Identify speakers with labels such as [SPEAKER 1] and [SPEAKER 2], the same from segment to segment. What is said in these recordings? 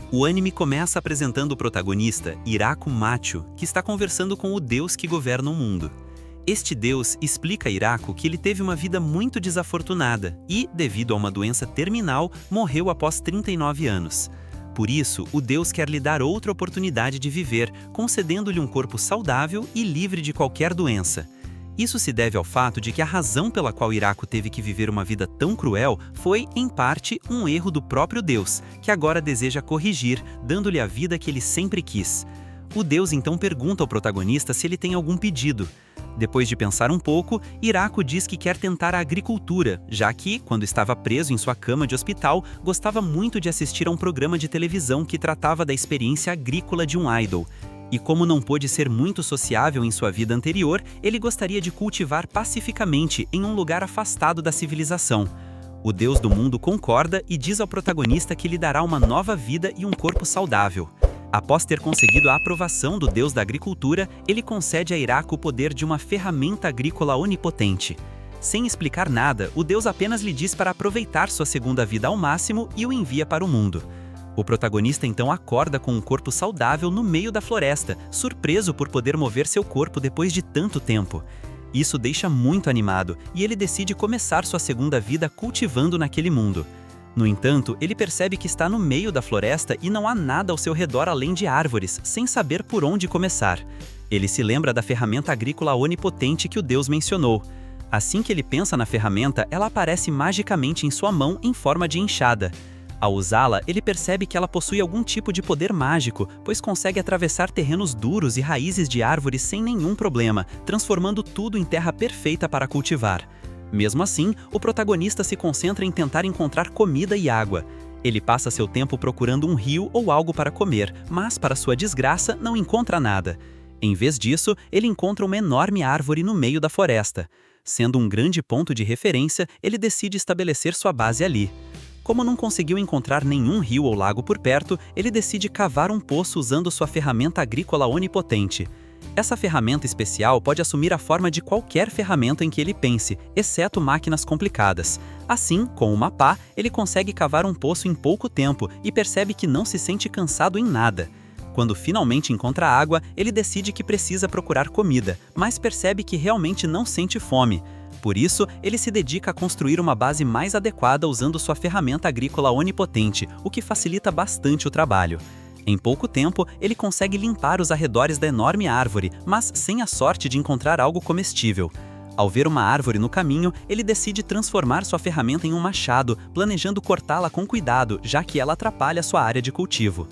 [SPEAKER 1] O anime começa apresentando o protagonista, Hirako Macho, que está conversando com o deus que governa o mundo. Este deus explica a Hirako que ele teve uma vida muito desafortunada e, devido a uma doença terminal, morreu após 39 anos. Por isso, o deus quer lhe dar outra oportunidade de viver, concedendo-lhe um corpo saudável e livre de qualquer doença. Isso se deve ao fato de que a razão pela qual Hirako teve que viver uma vida tão cruel foi, em parte, um erro do próprio Deus, que agora deseja corrigir, dando-lhe a vida que ele sempre quis. O Deus então pergunta ao protagonista se ele tem algum pedido. Depois de pensar um pouco, Hirako diz que quer tentar a agricultura, já que, quando estava preso em sua cama de hospital, gostava muito de assistir a um programa de televisão que tratava da experiência agrícola de um idol. E como não pôde ser muito sociável em sua vida anterior, ele gostaria de cultivar pacificamente em um lugar afastado da civilização. O deus do mundo concorda e diz ao protagonista que lhe dará uma nova vida e um corpo saudável. Após ter conseguido a aprovação do deus da agricultura, ele concede a Hirako o poder de uma ferramenta agrícola onipotente. Sem explicar nada, o deus apenas lhe diz para aproveitar sua segunda vida ao máximo e o envia para o mundo. O protagonista então acorda com um corpo saudável no meio da floresta, surpreso por poder mover seu corpo depois de tanto tempo. Isso deixa muito animado e ele decide começar sua segunda vida cultivando naquele mundo. No entanto, ele percebe que está no meio da floresta e não há nada ao seu redor além de árvores, sem saber por onde começar. Ele se lembra da ferramenta agrícola onipotente que o deus mencionou. Assim que ele pensa na ferramenta, ela aparece magicamente em sua mão em forma de enxada. Ao usá-la, ele percebe que ela possui algum tipo de poder mágico, pois consegue atravessar terrenos duros e raízes de árvores sem nenhum problema, transformando tudo em terra perfeita para cultivar. Mesmo assim, o protagonista se concentra em tentar encontrar comida e água. Ele passa seu tempo procurando um rio ou algo para comer, mas, para sua desgraça, não encontra nada. Em vez disso, ele encontra uma enorme árvore no meio da floresta. Sendo um grande ponto de referência, ele decide estabelecer sua base ali. Como não conseguiu encontrar nenhum rio ou lago por perto, ele decide cavar um poço usando sua ferramenta agrícola onipotente. Essa ferramenta especial pode assumir a forma de qualquer ferramenta em que ele pense, exceto máquinas complicadas. Assim, com uma pá, ele consegue cavar um poço em pouco tempo e percebe que não se sente cansado em nada. Quando finalmente encontra água, ele decide que precisa procurar comida, mas percebe que realmente não sente fome. Por isso, ele se dedica a construir uma base mais adequada usando sua ferramenta agrícola onipotente, o que facilita bastante o trabalho. Em pouco tempo, ele consegue limpar os arredores da enorme árvore, mas sem a sorte de encontrar algo comestível. Ao ver uma árvore no caminho, ele decide transformar sua ferramenta em um machado, planejando cortá-la com cuidado, já que ela atrapalha sua área de cultivo.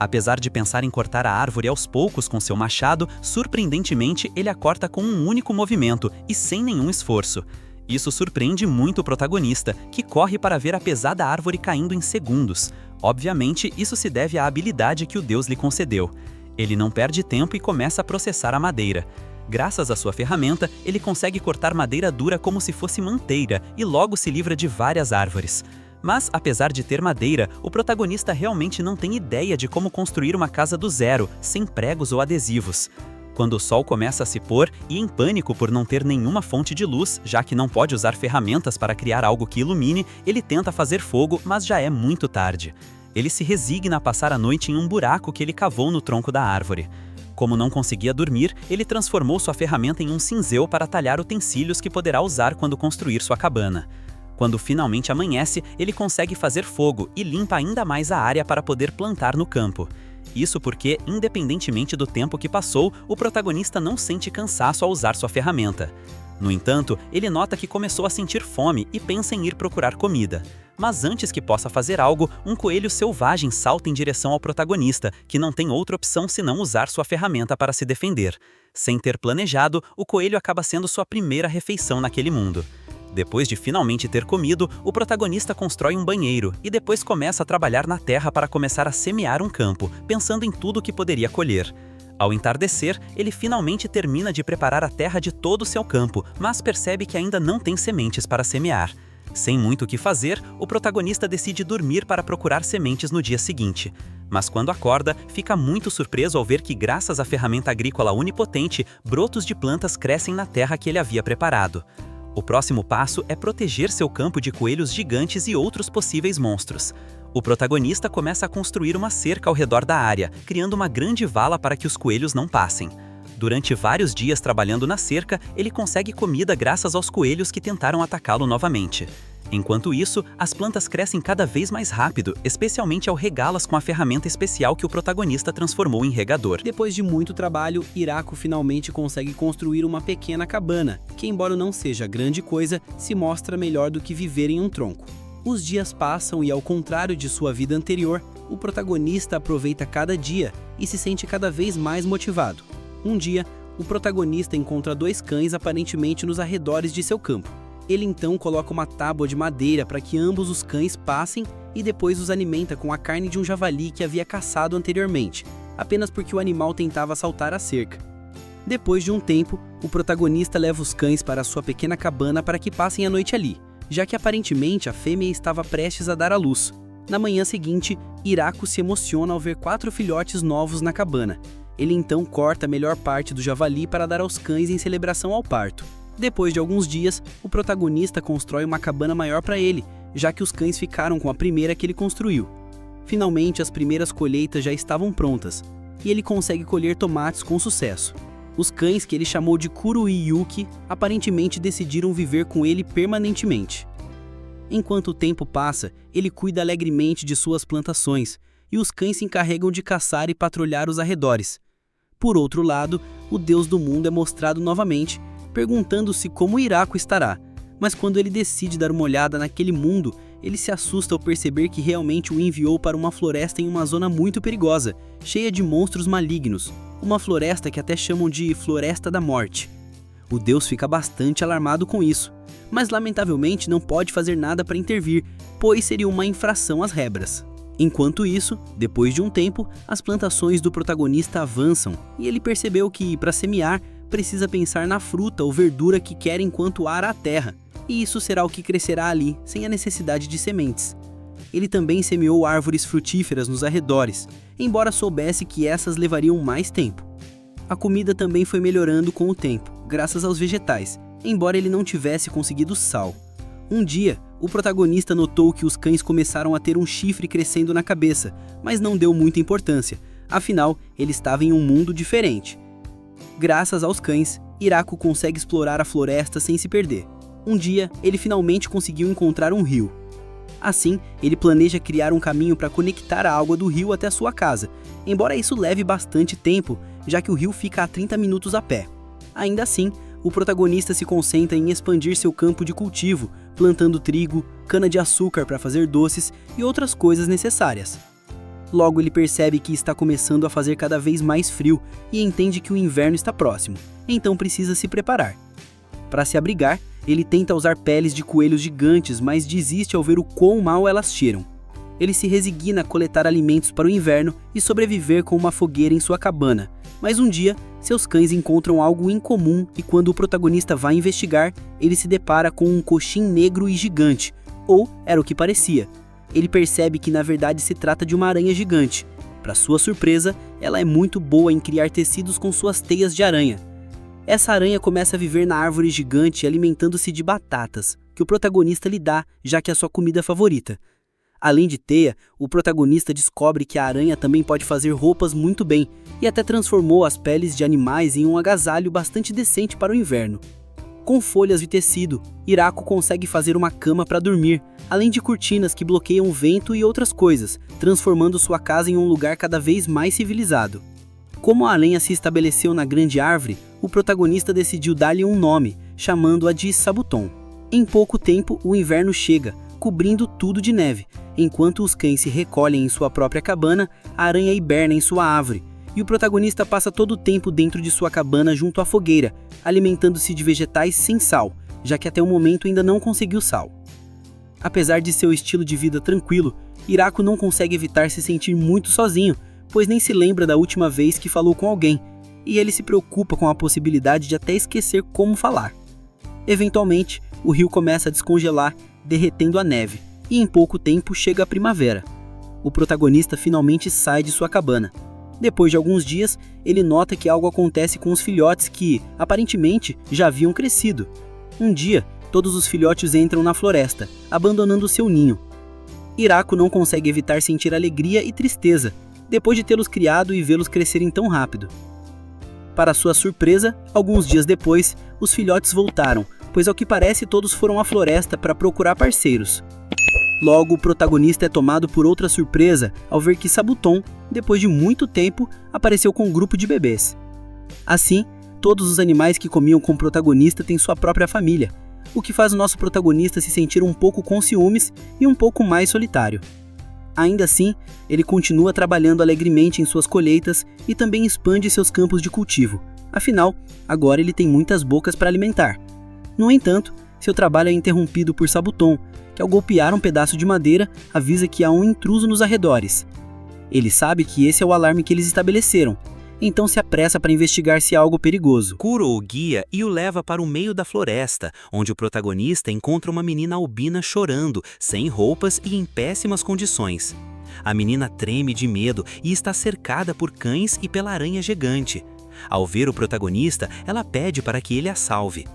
[SPEAKER 1] Apesar de pensar em cortar a árvore aos poucos com seu machado, surpreendentemente ele a corta com um único movimento e sem nenhum esforço. Isso surpreende muito o protagonista, que corre para ver a pesada árvore caindo em segundos. Obviamente, isso se deve à habilidade que o deus lhe concedeu. Ele não perde tempo e começa a processar a madeira. Graças à sua ferramenta, ele consegue cortar madeira dura como se fosse manteira e logo se livra de várias árvores. Mas, apesar de ter madeira, o protagonista realmente não tem ideia de como construir uma casa do zero, sem pregos ou adesivos. Quando o sol começa a se pôr e em pânico por não ter nenhuma fonte de luz, já que não pode usar ferramentas para criar algo que ilumine, ele tenta fazer fogo, mas já é muito tarde. Ele se resigna a passar a noite em um buraco que ele cavou no tronco da árvore. Como não conseguia dormir, ele transformou sua ferramenta em um cinzel para talhar utensílios que poderá usar quando construir sua cabana. Quando finalmente amanhece, ele consegue fazer fogo e limpa ainda mais a área para poder plantar no campo. Isso porque, independentemente do tempo que passou, o protagonista não sente cansaço ao usar sua ferramenta. No entanto, ele nota que começou a sentir fome e pensa em ir procurar comida. Mas antes que possa fazer algo, um coelho selvagem salta em direção ao protagonista, que não tem outra opção senão usar sua ferramenta para se defender. Sem ter planejado, o coelho acaba sendo sua primeira refeição naquele mundo. Depois de finalmente ter comido, o protagonista constrói um banheiro e depois começa a trabalhar na terra para começar a semear um campo, pensando em tudo o que poderia colher. Ao entardecer, ele finalmente termina de preparar a terra de todo o seu campo, mas percebe que ainda não tem sementes para semear. Sem muito o que fazer, o protagonista decide dormir para procurar sementes no dia seguinte. Mas quando acorda, fica muito surpreso ao ver que, graças à ferramenta agrícola onipotente, brotos de plantas crescem na terra que ele havia preparado. O próximo passo é proteger seu campo de coelhos gigantes e outros possíveis monstros. O protagonista começa a construir uma cerca ao redor da área, criando uma grande vala para que os coelhos não passem. Durante vários dias trabalhando na cerca, ele consegue comida graças aos coelhos que tentaram atacá-lo novamente. Enquanto isso, as plantas crescem cada vez mais rápido, especialmente ao regá-las com a ferramenta especial que o protagonista transformou em regador.
[SPEAKER 2] Depois de muito trabalho, Hiraku finalmente consegue construir uma pequena cabana, que embora não seja grande coisa, se mostra melhor do que viver em um tronco. Os dias passam e, ao contrário de sua vida anterior, o protagonista aproveita cada dia e se sente cada vez mais motivado. Um dia, o protagonista encontra 2 cães aparentemente nos arredores de seu campo. Ele então coloca uma tábua de madeira para que ambos os cães passem e depois os alimenta com a carne de um javali que havia caçado anteriormente, apenas porque o animal tentava saltar a cerca. Depois de um tempo, o protagonista leva os cães para sua pequena cabana para que passem a noite ali, já que aparentemente a fêmea estava prestes a dar à luz. Na manhã seguinte, Hiraku se emociona ao ver 4 filhotes novos na cabana. Ele então corta a melhor parte do javali para dar aos cães em celebração ao parto. Depois de alguns dias, o protagonista constrói uma cabana maior para ele, já que os cães ficaram com a primeira que ele construiu. Finalmente, as primeiras colheitas já estavam prontas, e ele consegue colher tomates com sucesso. Os cães, que ele chamou de Kuru e Yuki, aparentemente decidiram viver com ele permanentemente. Enquanto o tempo passa, ele cuida alegremente de suas plantações, e os cães se encarregam de caçar e patrulhar os arredores. Por outro lado, o Deus do mundo é mostrado novamente, perguntando-se como Hiraku estará, mas quando ele decide dar uma olhada naquele mundo, ele se assusta ao perceber que realmente o enviou para uma floresta em uma zona muito perigosa, cheia de monstros malignos, uma floresta que até chamam de Floresta da Morte. O Deus fica bastante alarmado com isso, mas lamentavelmente não pode fazer nada para intervir, pois seria uma infração às regras. Enquanto isso, depois de um tempo, as plantações do protagonista avançam e ele percebeu que, para semear, precisa pensar na fruta ou verdura que quer enquanto ara a terra, e isso será o que crescerá ali, sem a necessidade de sementes. Ele também semeou árvores frutíferas nos arredores, embora soubesse que essas levariam mais tempo. A comida também foi melhorando com o tempo, graças aos vegetais, embora ele não tivesse conseguido sal. Um dia, o protagonista notou que os cães começaram a ter um chifre crescendo na cabeça, mas não deu muita importância, afinal, ele estava em um mundo diferente. Graças aos cães, Hiraku consegue explorar a floresta sem se perder. Um dia, ele finalmente conseguiu encontrar um rio. Assim, ele planeja criar um caminho para conectar a água do rio até a sua casa, embora isso leve bastante tempo, já que o rio fica a 30 minutos a pé. Ainda assim, o protagonista se concentra em expandir seu campo de cultivo, plantando trigo, cana-de-açúcar para fazer doces e outras coisas necessárias. Logo ele percebe que está começando a fazer cada vez mais frio e entende que o inverno está próximo, então precisa se preparar. Para se abrigar, ele tenta usar peles de coelhos gigantes, mas desiste ao ver o quão mal elas cheiram. Ele se resigna a coletar alimentos para o inverno e sobreviver com uma fogueira em sua cabana, mas um dia, seus cães encontram algo incomum e quando o protagonista vai investigar, ele se depara com um coxim negro e gigante, ou era o que parecia. Ele percebe que na verdade se trata de uma aranha gigante. Para sua surpresa, ela é muito boa em criar tecidos com suas teias de aranha. Essa aranha começa a viver na árvore gigante alimentando-se de batatas, que o protagonista lhe dá, já que é a sua comida favorita. Além de teia, o protagonista descobre que a aranha também pode fazer roupas muito bem, e até transformou as peles de animais em um agasalho bastante decente para o inverno. Com folhas de tecido, Hiraku consegue fazer uma cama para dormir, além de cortinas que bloqueiam o vento e outras coisas, transformando sua casa em um lugar cada vez mais civilizado. Como a aranha se estabeleceu na grande árvore, o protagonista decidiu dar-lhe um nome, chamando-a de Sabuton. Em pouco tempo, o inverno chega, cobrindo tudo de neve. Enquanto os cães se recolhem em sua própria cabana, a aranha hiberna em sua árvore, e o protagonista passa todo o tempo dentro de sua cabana junto à fogueira, alimentando-se de vegetais sem sal, já que até o momento ainda não conseguiu sal. Apesar de seu estilo de vida tranquilo, Hiraku não consegue evitar se sentir muito sozinho, pois nem se lembra da última vez que falou com alguém, e ele se preocupa com a possibilidade de até esquecer como falar. Eventualmente, o rio começa a descongelar, derretendo a neve, e em pouco tempo chega a primavera. O protagonista finalmente sai de sua cabana. Depois de alguns dias, ele nota que algo acontece com os filhotes que, aparentemente, já haviam crescido. Um dia, todos os filhotes entram na floresta, abandonando seu ninho. Hiraku não consegue evitar sentir alegria e tristeza, depois de tê-los criado e vê-los crescerem tão rápido. Para sua surpresa, alguns dias depois, os filhotes voltaram, pois ao que parece todos foram à floresta para procurar parceiros. Logo, o protagonista é tomado por outra surpresa ao ver que Sabuton, depois de muito tempo, apareceu com um grupo de bebês. Assim, todos os animais que comiam com o protagonista têm sua própria família, o que faz o nosso protagonista se sentir um pouco com ciúmes e um pouco mais solitário. Ainda assim, ele continua trabalhando alegremente em suas colheitas e também expande seus campos de cultivo. Afinal, agora ele tem muitas bocas para alimentar. No entanto, seu trabalho é interrompido por Sabuton, que ao golpear um pedaço de madeira, avisa que há um intruso nos arredores. Ele sabe que esse é o alarme que eles estabeleceram, então se apressa para investigar se há algo perigoso.
[SPEAKER 1] Kuro o guia e o leva para o meio da floresta, onde o protagonista encontra uma menina albina chorando, sem roupas e em péssimas condições. A menina treme de medo e está cercada por cães e pela aranha gigante. Ao ver o protagonista, ela pede para que ele a salve.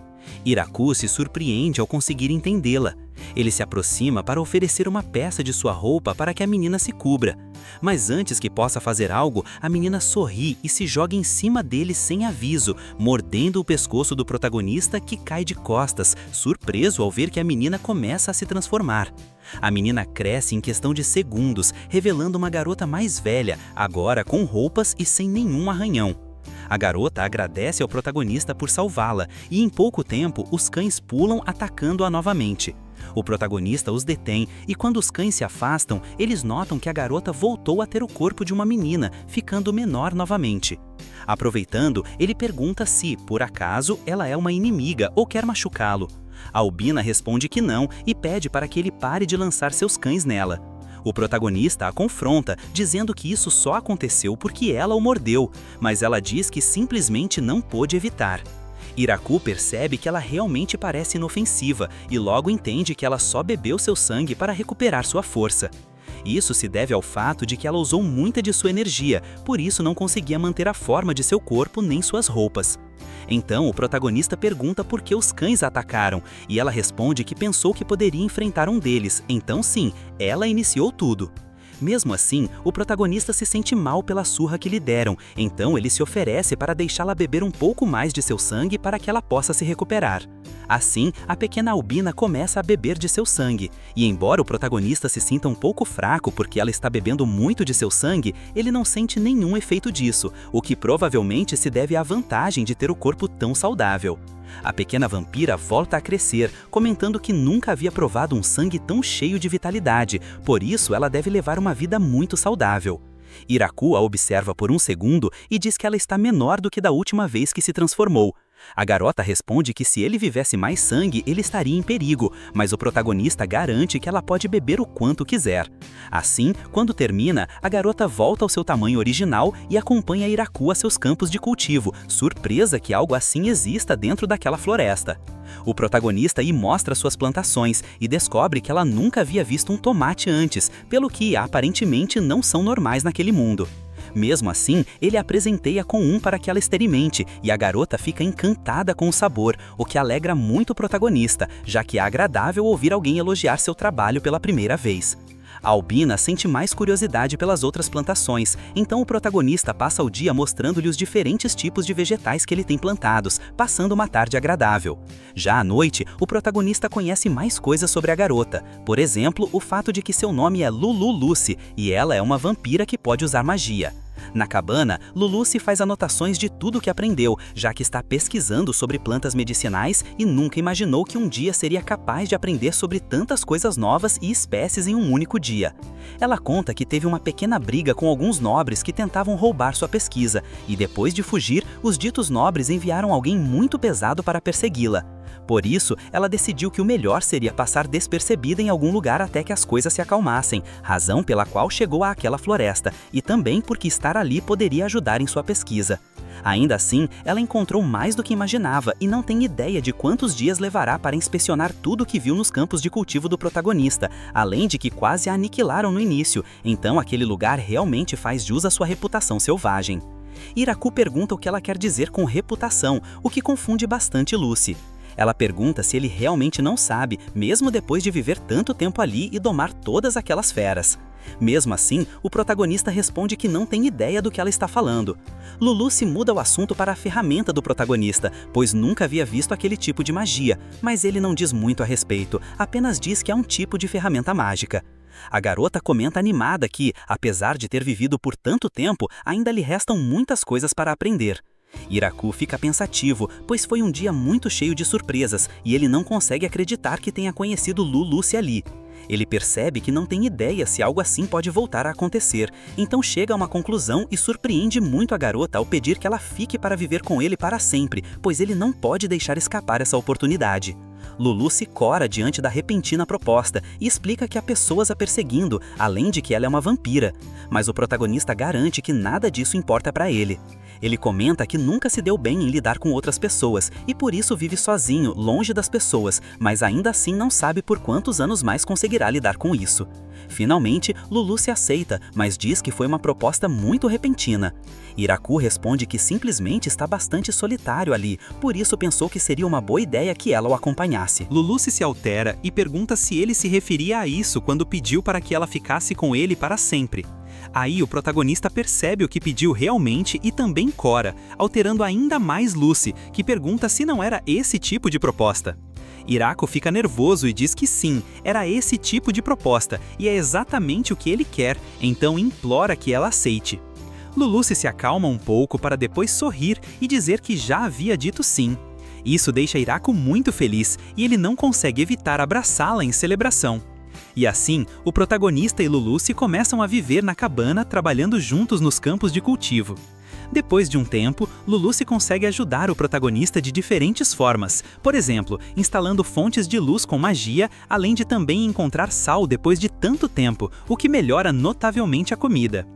[SPEAKER 1] Hiraku se surpreende ao conseguir entendê-la. Ele se aproxima para oferecer uma peça de sua roupa para que a menina se cubra. Mas antes que possa fazer algo, a menina sorri e se joga em cima dele sem aviso, mordendo o pescoço do protagonista, que cai de costas, surpreso ao ver que a menina começa a se transformar. A menina cresce em questão de segundos, revelando uma garota mais velha, agora com roupas e sem nenhum arranhão. A garota agradece ao protagonista por salvá-la e em pouco tempo os cães pulam atacando-a novamente. O protagonista os detém e quando os cães se afastam, eles notam que a garota voltou a ter o corpo de uma menina, ficando menor novamente. Aproveitando, ele pergunta se, por acaso, ela é uma inimiga ou quer machucá-lo. A albina responde que não e pede para que ele pare de lançar seus cães nela. O protagonista a confronta, dizendo que isso só aconteceu porque ela o mordeu, mas ela diz que simplesmente não pôde evitar. Hiraku percebe que ela realmente parece inofensiva e logo entende que ela só bebeu seu sangue para recuperar sua força. Isso se deve ao fato de que ela usou muita de sua energia, por isso não conseguia manter a forma de seu corpo nem suas roupas. Então o protagonista pergunta por que os cães a atacaram, e ela responde que pensou que poderia enfrentar um deles, então sim, ela iniciou tudo. Mesmo assim, o protagonista se sente mal pela surra que lhe deram, então ele se oferece para deixá-la beber um pouco mais de seu sangue para que ela possa se recuperar. Assim, a pequena albina começa a beber de seu sangue, e embora o protagonista se sinta um pouco fraco porque ela está bebendo muito de seu sangue, ele não sente nenhum efeito disso, o que provavelmente se deve à vantagem de ter o corpo tão saudável. A pequena vampira volta a crescer, comentando que nunca havia provado um sangue tão cheio de vitalidade, por isso ela deve levar uma vida muito saudável. Hiraku a observa por um segundo e diz que ela está menor do que da última vez que se transformou. A garota responde que se ele vivesse mais sangue, ele estaria em perigo, mas o protagonista garante que ela pode beber o quanto quiser. Assim, quando termina, a garota volta ao seu tamanho original e acompanha Hiraku a seus campos de cultivo, surpresa que algo assim exista dentro daquela floresta. O protagonista lhe mostra suas plantações e descobre que ela nunca havia visto um tomate antes, pelo que aparentemente não são normais naquele mundo. Mesmo assim, ele a presenteia com um para que ela experimente, e a garota fica encantada com o sabor, o que alegra muito o protagonista, já que é agradável ouvir alguém elogiar seu trabalho pela primeira vez. A albina sente mais curiosidade pelas outras plantações, então o protagonista passa o dia mostrando-lhe os diferentes tipos de vegetais que ele tem plantados, passando uma tarde agradável. Já à noite, o protagonista conhece mais coisas sobre a garota, por exemplo, o fato de que seu nome é Lulu Lucy e ela é uma vampira que pode usar magia. Na cabana, Lulu se faz anotações de tudo que aprendeu, já que está pesquisando sobre plantas medicinais e nunca imaginou que um dia seria capaz de aprender sobre tantas coisas novas e espécies em um único dia. Ela conta que teve uma pequena briga com alguns nobres que tentavam roubar sua pesquisa, e depois de fugir, os ditos nobres enviaram alguém muito pesado para persegui-la. Por isso, ela decidiu que o melhor seria passar despercebida em algum lugar até que as coisas se acalmassem, razão pela qual chegou àquela floresta, e também porque estar ali poderia ajudar em sua pesquisa. Ainda assim, ela encontrou mais do que imaginava e não tem ideia de quantos dias levará para inspecionar tudo o que viu nos campos de cultivo do protagonista, além de que quase a aniquilaram no início, então aquele lugar realmente faz jus à sua reputação selvagem. Hiraku pergunta o que ela quer dizer com reputação, o que confunde bastante Lucy.
[SPEAKER 2] Ela pergunta se ele realmente não sabe, mesmo depois de viver tanto tempo ali e domar todas aquelas feras. Mesmo assim, o protagonista responde que não tem ideia do que ela está falando. Lulu se muda o assunto para a ferramenta do protagonista, pois nunca havia visto aquele tipo de magia, mas ele não diz muito a respeito, apenas diz que é um tipo de ferramenta mágica. A garota comenta animada que, apesar de ter vivido por tanto tempo, ainda lhe restam muitas coisas para aprender. Iraku fica pensativo, pois foi um dia muito cheio de surpresas e ele não consegue acreditar que tenha conhecido Luluce ali. Ele percebe que não tem ideia se algo assim pode voltar a acontecer, então chega a uma conclusão e surpreende muito a garota ao pedir que ela fique para viver com ele para sempre, pois ele não pode deixar escapar essa oportunidade. Lulu se cora diante da repentina proposta e explica que há pessoas a perseguindo, além de que ela é uma vampira. Mas o protagonista garante que nada disso importa para ele. Ele comenta que nunca se deu bem em lidar com outras pessoas e por isso vive sozinho, longe das pessoas, mas ainda assim não sabe por quantos anos mais conseguirá lidar com isso. Finalmente, Lulu se aceita, mas diz que foi uma proposta muito repentina. Iraku responde que simplesmente está bastante solitário ali, por isso pensou que seria uma boa ideia que ela o acompanhasse.
[SPEAKER 1] Luluce se altera e pergunta se ele se referia a isso quando pediu para que ela ficasse com ele para sempre. Aí o protagonista percebe o que pediu realmente e também cora, alterando ainda mais Lucy, que pergunta se não era esse tipo de proposta. Iraku fica nervoso e diz que sim, era esse tipo de proposta e é exatamente o que ele quer, então implora que ela aceite. Luluce se acalma um pouco para depois sorrir e dizer que já havia dito sim. Isso deixa Iraku muito feliz e ele não consegue evitar abraçá-la em celebração. E assim, o protagonista e Luluce começam a viver na cabana trabalhando juntos nos campos de cultivo. Depois de um tempo, Luluce consegue ajudar o protagonista de diferentes formas, por exemplo, instalando fontes de luz com magia, além de também encontrar sal depois de tanto tempo, o que melhora notavelmente a comida.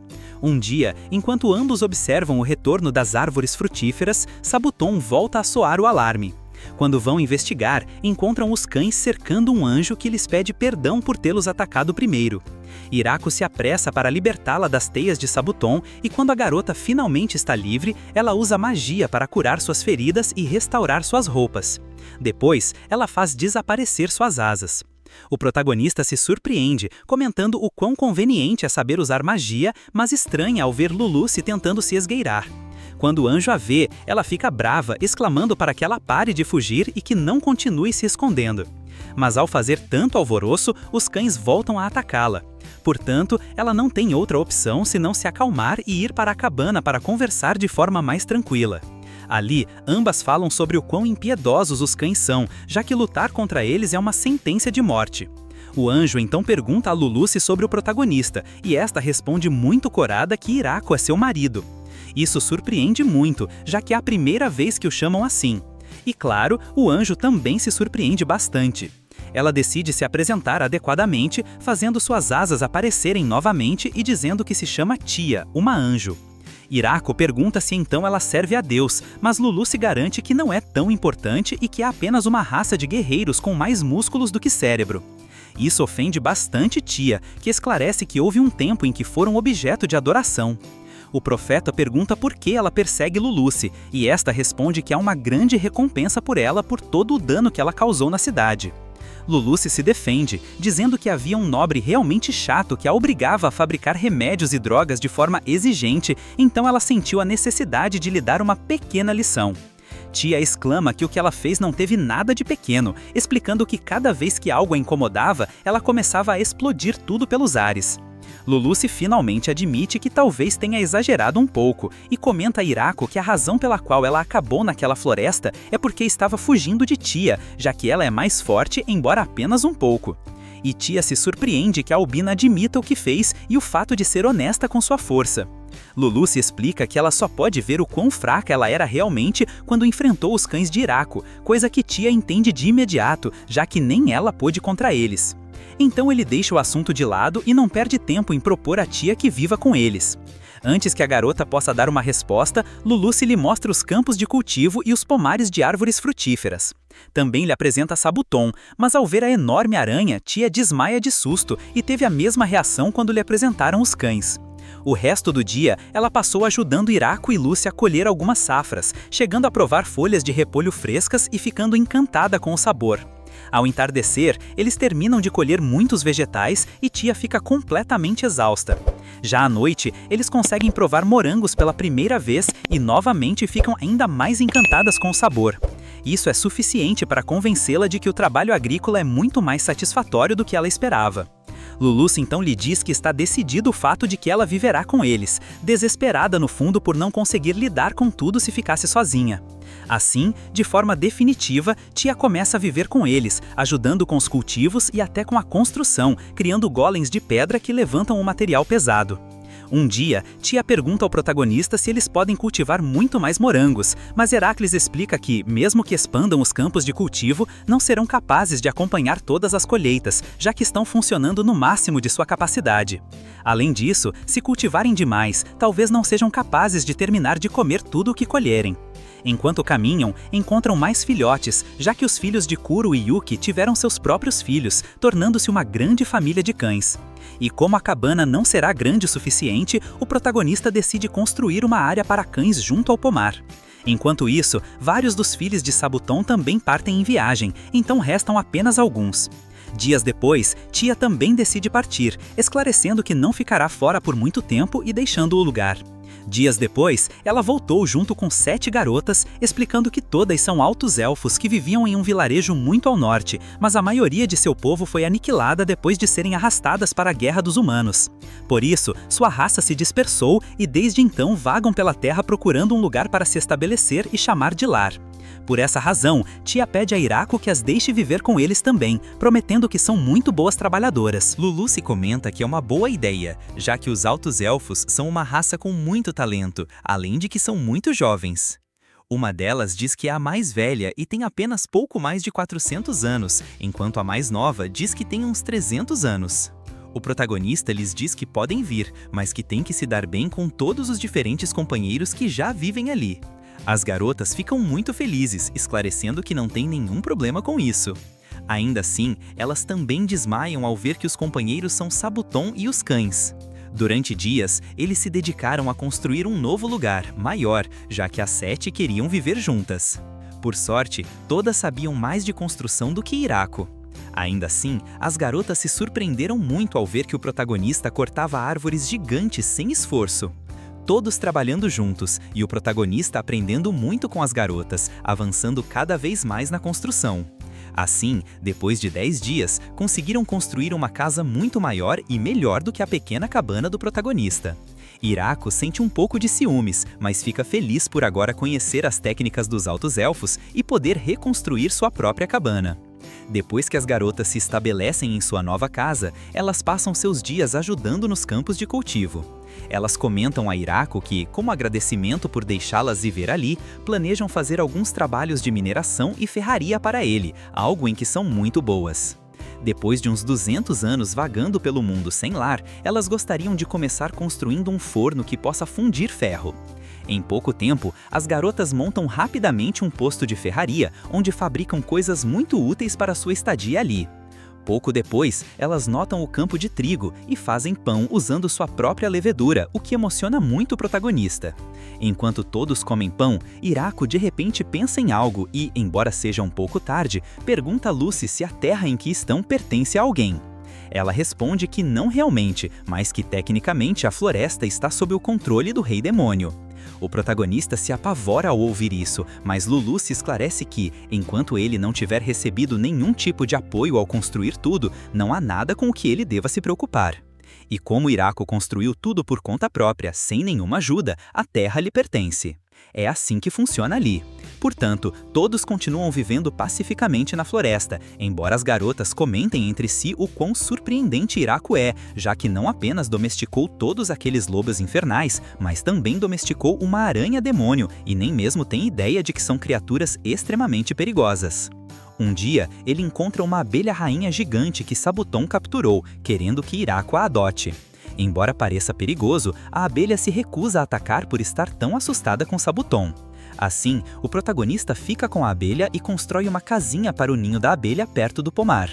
[SPEAKER 1] Um dia, enquanto ambos observam o retorno das árvores frutíferas, Sabuton volta a soar o alarme. Quando vão investigar, encontram os cães cercando um anjo que lhes pede perdão por tê-los atacado primeiro. Iraku se apressa para libertá-la das teias de Sabuton e quando a garota finalmente está livre, ela usa magia para curar suas feridas e restaurar suas roupas. Depois, ela faz desaparecer suas asas. O protagonista se surpreende, comentando o quão conveniente é saber usar magia, mas estranha ao ver Luluce tentando se esgueirar. Quando o anjo a vê, ela fica brava, exclamando para que ela pare de fugir e que não continue se escondendo. Mas ao fazer tanto alvoroço, os cães voltam a atacá-la. Portanto, ela não tem outra opção senão se acalmar e ir para a cabana para conversar de forma mais tranquila. Ali, ambas falam sobre o quão impiedosos os cães são, já que lutar contra eles é uma sentença de morte. O anjo então pergunta a Luluce sobre o protagonista, e esta responde muito corada que Iraku é seu marido. Isso surpreende muito, já que é a primeira vez que o chamam assim. E claro, o anjo também se surpreende bastante. Ela decide se apresentar adequadamente, fazendo suas asas aparecerem novamente e dizendo que se chama Tia, uma anjo. Iraku pergunta se então ela serve a Deus, mas Luluce garante que não é tão importante e que é apenas uma raça de guerreiros com mais músculos do que cérebro. Isso ofende bastante Tia, que esclarece que houve um tempo em que foram objeto de adoração. O profeta pergunta por que ela persegue Luluce, e esta responde que há uma grande recompensa por ela por todo o dano que ela causou na cidade. Luluce se defende, dizendo que havia um nobre realmente chato que a obrigava a fabricar remédios e drogas de forma exigente, então ela sentiu a necessidade de lhe dar uma pequena lição. Tia exclama que o que ela fez não teve nada de pequeno, explicando que cada vez que algo a incomodava, ela começava a explodir tudo pelos ares. Luluce finalmente admite que talvez tenha exagerado um pouco e comenta a Iraku que a razão pela qual ela acabou naquela floresta é porque estava fugindo de Tia, já que ela é mais forte, embora apenas um pouco. E Tia se surpreende que a Albina admita o que fez e o fato de ser honesta com sua força. Luluce explica que ela só pode ver o quão fraca ela era realmente quando enfrentou os cães de Iraku, coisa que Tia entende de imediato, já que nem ela pôde contra eles. Então ele deixa o assunto de lado e não perde tempo em propor à Tia que viva com eles. Antes que a garota possa dar uma resposta, Luluce lhe mostra os campos de cultivo e os pomares de árvores frutíferas. Também lhe apresenta Sabuton, mas ao ver a enorme aranha, Tia desmaia de susto e teve a mesma reação quando lhe apresentaram os cães.
[SPEAKER 3] O resto do dia, ela passou ajudando Hiraku e Lucy a colher algumas safras, chegando a provar folhas de repolho frescas e ficando encantada com o sabor. Ao entardecer, eles terminam de colher muitos vegetais e Tia fica completamente exausta. Já à noite, eles conseguem provar morangos pela primeira vez e novamente ficam ainda mais encantadas com o sabor. Isso é suficiente para convencê-la de que o trabalho agrícola é muito mais satisfatório do que ela esperava. Luluce então lhe diz que está decidido o fato de que ela viverá com eles, desesperada no fundo por não conseguir lidar com tudo se ficasse sozinha. Assim, de forma definitiva, Tia começa a viver com eles, ajudando com os cultivos e até com a construção, criando golems de pedra que levantam o material pesado. Um dia, Tia pergunta ao protagonista se eles podem cultivar muito mais morangos, mas Heracles explica que, mesmo que expandam os campos de cultivo, não serão capazes de acompanhar todas as colheitas, já que estão funcionando no máximo de sua capacidade. Além disso, se cultivarem demais, talvez não sejam capazes de terminar de comer tudo o que colherem. Enquanto caminham, encontram mais filhotes, já que os filhos de Kuro e Yuki tiveram seus próprios filhos, tornando-se uma grande família de cães. E como a cabana não será grande o suficiente, o protagonista decide construir uma área para cães junto ao pomar. Enquanto isso, vários dos filhos de Sabuton também partem em viagem, então restam apenas alguns. Dias depois, Tia também decide partir, esclarecendo que não ficará fora por muito tempo e deixando o lugar. Dias depois, ela voltou junto com 7 garotas, explicando que todas são altos elfos que viviam em um vilarejo muito ao norte, mas a maioria de seu povo foi aniquilada depois de serem arrastadas para a Guerra dos Humanos. Por isso, sua raça se dispersou e desde então vagam pela terra procurando um lugar para se estabelecer e chamar de lar. Por essa razão, Tia pede a Hiraku que as deixe viver com eles também, prometendo que são muito boas trabalhadoras.
[SPEAKER 1] Luluce comenta que é uma boa ideia, já que os altos elfos são uma raça com muito talento, além de que são muito jovens. Uma delas diz que é a mais velha e tem apenas pouco mais de 400 anos, enquanto a mais nova diz que tem uns 300 anos. O protagonista lhes diz que podem vir, mas que tem que se dar bem com todos os diferentes companheiros que já vivem ali. As garotas ficam muito felizes, esclarecendo que não tem nenhum problema com isso. Ainda assim, elas também desmaiam ao ver que os companheiros são Sabuton e os cães. Durante dias, eles se dedicaram a construir um novo lugar, maior, já que as 7 queriam viver juntas. Por sorte, todas sabiam mais de construção do que Hiraku. Ainda assim, as garotas se surpreenderam muito ao ver que o protagonista cortava árvores gigantes sem esforço. Todos trabalhando juntos e o protagonista aprendendo muito com as garotas, avançando cada vez mais na construção. Assim, depois de 10 dias, conseguiram construir uma casa muito maior e melhor do que a pequena cabana do protagonista. Hiraku sente um pouco de ciúmes, mas fica feliz por agora conhecer as técnicas dos altos elfos e poder reconstruir sua própria cabana. Depois que as garotas se estabelecem em sua nova casa, elas passam seus dias ajudando nos campos de cultivo. Elas comentam a Hiraku que, como agradecimento por deixá-las viver ali, planejam fazer alguns trabalhos de mineração e ferraria para ele, algo em que são muito boas. Depois de uns 200 anos vagando pelo mundo sem lar, elas gostariam de começar construindo um forno que possa fundir ferro. Em pouco tempo, as garotas montam rapidamente um posto de ferraria, onde fabricam coisas muito úteis para sua estadia ali. Pouco depois, elas notam o campo de trigo e fazem pão usando sua própria levedura, o que emociona muito o protagonista. Enquanto todos comem pão, Hiraku de repente pensa em algo e, embora seja um pouco tarde, pergunta a Lucy se a terra em que estão pertence a alguém. Ela responde que não realmente, mas que tecnicamente a floresta está sob o controle do Rei Demônio. O protagonista se apavora ao ouvir isso, mas Lulu se esclarece que, enquanto ele não tiver recebido nenhum tipo de apoio ao construir tudo, não há nada com o que ele deva se preocupar. E como Hiraku construiu tudo por conta própria, sem nenhuma ajuda, a terra lhe pertence. É assim que funciona ali. Portanto, todos continuam vivendo pacificamente na floresta, embora as garotas comentem entre si o quão surpreendente Hiraku é, já que não apenas domesticou todos aqueles lobos infernais, mas também domesticou uma aranha-demônio e nem mesmo tem ideia de que são criaturas extremamente perigosas. Um dia, ele encontra uma abelha-rainha gigante que Sabuton capturou, querendo que Hiraku a adote. Embora pareça perigoso, a abelha se recusa a atacar por estar tão assustada com Sabuton. Assim, o protagonista fica com a abelha e constrói uma casinha para o ninho da abelha perto do pomar.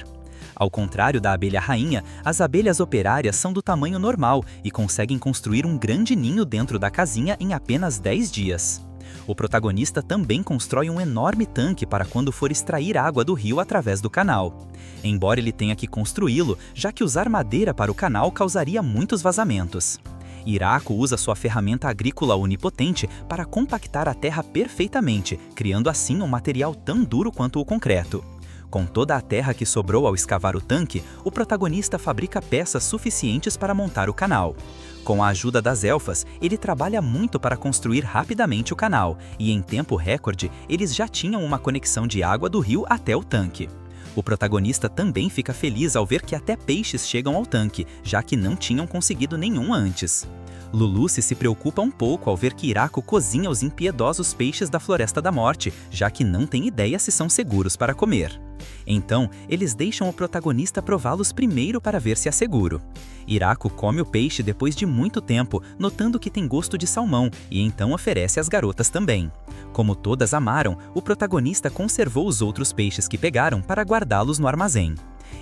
[SPEAKER 3] Ao contrário da abelha rainha, as abelhas operárias são do tamanho normal e conseguem construir um grande ninho dentro da casinha em apenas 10 dias. O protagonista também constrói um enorme tanque para quando for extrair água do rio através do canal. Embora ele tenha que construí-lo, já que usar madeira para o canal causaria muitos vazamentos. Hiraku usa sua ferramenta agrícola onipotente para compactar a terra perfeitamente, criando assim um material tão duro quanto o concreto. Com toda a terra que sobrou ao escavar o tanque, o protagonista fabrica peças suficientes para montar o canal. Com a ajuda das elfas, ele trabalha muito para construir rapidamente o canal, e em tempo recorde, eles já tinham uma conexão de água do rio até o tanque. O protagonista também fica feliz ao ver que até peixes chegam ao tanque, já que não tinham conseguido nenhum antes. Luluce se preocupa um pouco ao ver que Hiraku cozinha os impiedosos peixes da Floresta da Morte, já que não tem ideia se são seguros para comer. Então, eles deixam o protagonista prová-los primeiro para ver se é seguro. Hiraku come o peixe depois de muito tempo, notando que tem gosto de salmão, e então oferece às garotas também. Como todas amaram, o protagonista conservou os outros peixes que pegaram para guardá-los no armazém.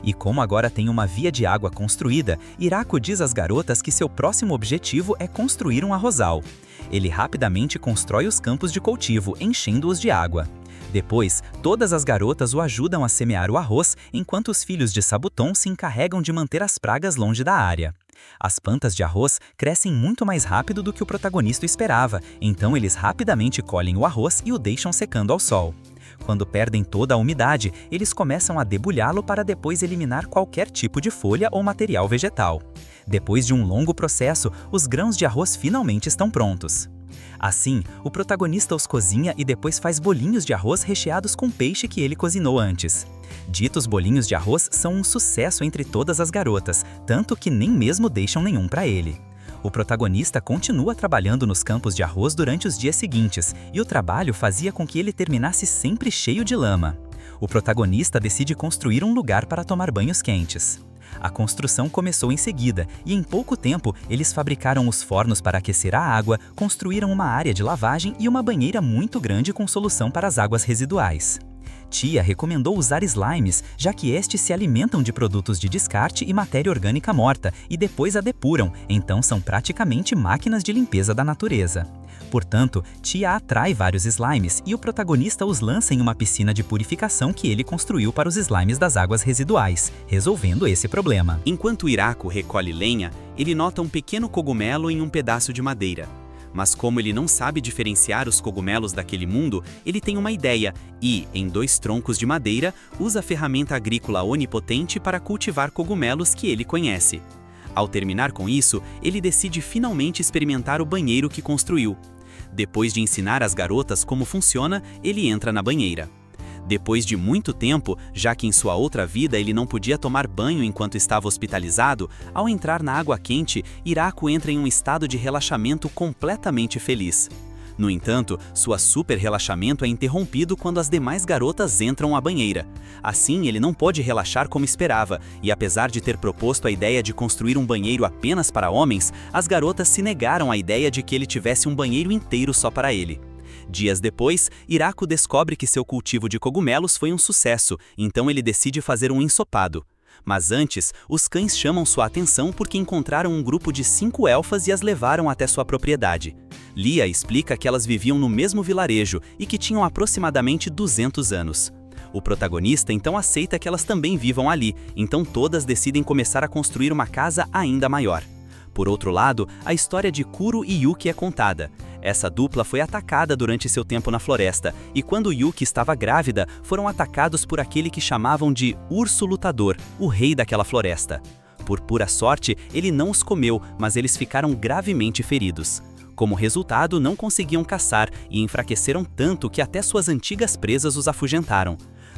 [SPEAKER 3] E como agora tem uma via de água construída, Hiraku diz às garotas que seu próximo objetivo é construir um arrozal. Ele rapidamente constrói os campos de cultivo, enchendo-os de água. Depois, todas as garotas o ajudam a semear o arroz, enquanto os filhos de Sabuton se encarregam de manter as pragas longe da área. As plantas de arroz crescem muito mais rápido do que o protagonista esperava, então eles rapidamente colhem o arroz e o deixam secando ao sol. Quando perdem toda a umidade, eles começam a debulhá-lo para depois eliminar qualquer tipo de folha ou material vegetal. Depois de um longo processo, os grãos de arroz finalmente estão prontos. Assim, o protagonista os cozinha e depois faz bolinhos de arroz recheados com peixe que ele cozinhou antes. Ditos bolinhos de arroz são um sucesso entre todas as garotas, tanto que nem mesmo deixam nenhum para ele. O protagonista continua trabalhando nos campos de arroz durante os dias seguintes, e o trabalho fazia com que ele terminasse sempre cheio de lama. O protagonista decide construir um lugar para tomar banhos quentes. A construção começou em seguida, e em pouco tempo eles fabricaram os fornos para aquecer a água, construíram uma área de lavagem e uma banheira muito grande com solução para as águas residuais. Tia recomendou usar slimes, já que estes se alimentam de produtos de descarte e matéria orgânica morta, e depois a depuram, então são praticamente máquinas de limpeza da natureza. Portanto, Tia atrai vários slimes e o protagonista os lança em uma piscina de purificação que ele construiu para os slimes das águas residuais, resolvendo esse problema.
[SPEAKER 1] Enquanto Hiraku recolhe lenha, ele nota um pequeno cogumelo em um pedaço de madeira. Mas como ele não sabe diferenciar os cogumelos daquele mundo, ele tem uma ideia e, em 2 troncos de madeira, usa a ferramenta agrícola onipotente para cultivar cogumelos que ele conhece. Ao terminar com isso, ele decide finalmente experimentar o banheiro que construiu. Depois de ensinar às garotas como funciona, ele entra na banheira. Depois de muito tempo, já que em sua outra vida ele não podia tomar banho enquanto estava hospitalizado, ao entrar na água quente, Hiraku entra em um estado de relaxamento completamente feliz. No entanto, sua super relaxamento é interrompido quando as demais garotas entram à banheira. Assim, ele não pode relaxar como esperava, e apesar de ter proposto a ideia de construir um banheiro apenas para homens, as garotas se negaram à ideia de que ele tivesse um banheiro inteiro só para ele. Dias depois, Hiraku descobre que seu cultivo de cogumelos foi um sucesso, então ele decide fazer um ensopado. Mas antes, os cães chamam sua atenção porque encontraram um grupo de 5 elfas e as levaram até sua propriedade. Lia explica que elas viviam no mesmo vilarejo e que tinham aproximadamente 200 anos. O protagonista então aceita que elas também vivam ali, então todas decidem começar a construir uma casa ainda maior. Por outro lado, a história de Kuro e Yuki é contada. Essa dupla foi atacada durante seu tempo na floresta, e quando Yuki estava grávida, foram atacados por aquele que chamavam de Urso Lutador, o rei daquela floresta. Por pura sorte, ele não os comeu, mas eles ficaram gravemente feridos. Como resultado, não conseguiam caçar e enfraqueceram tanto que até suas antigas presas os afugentaram.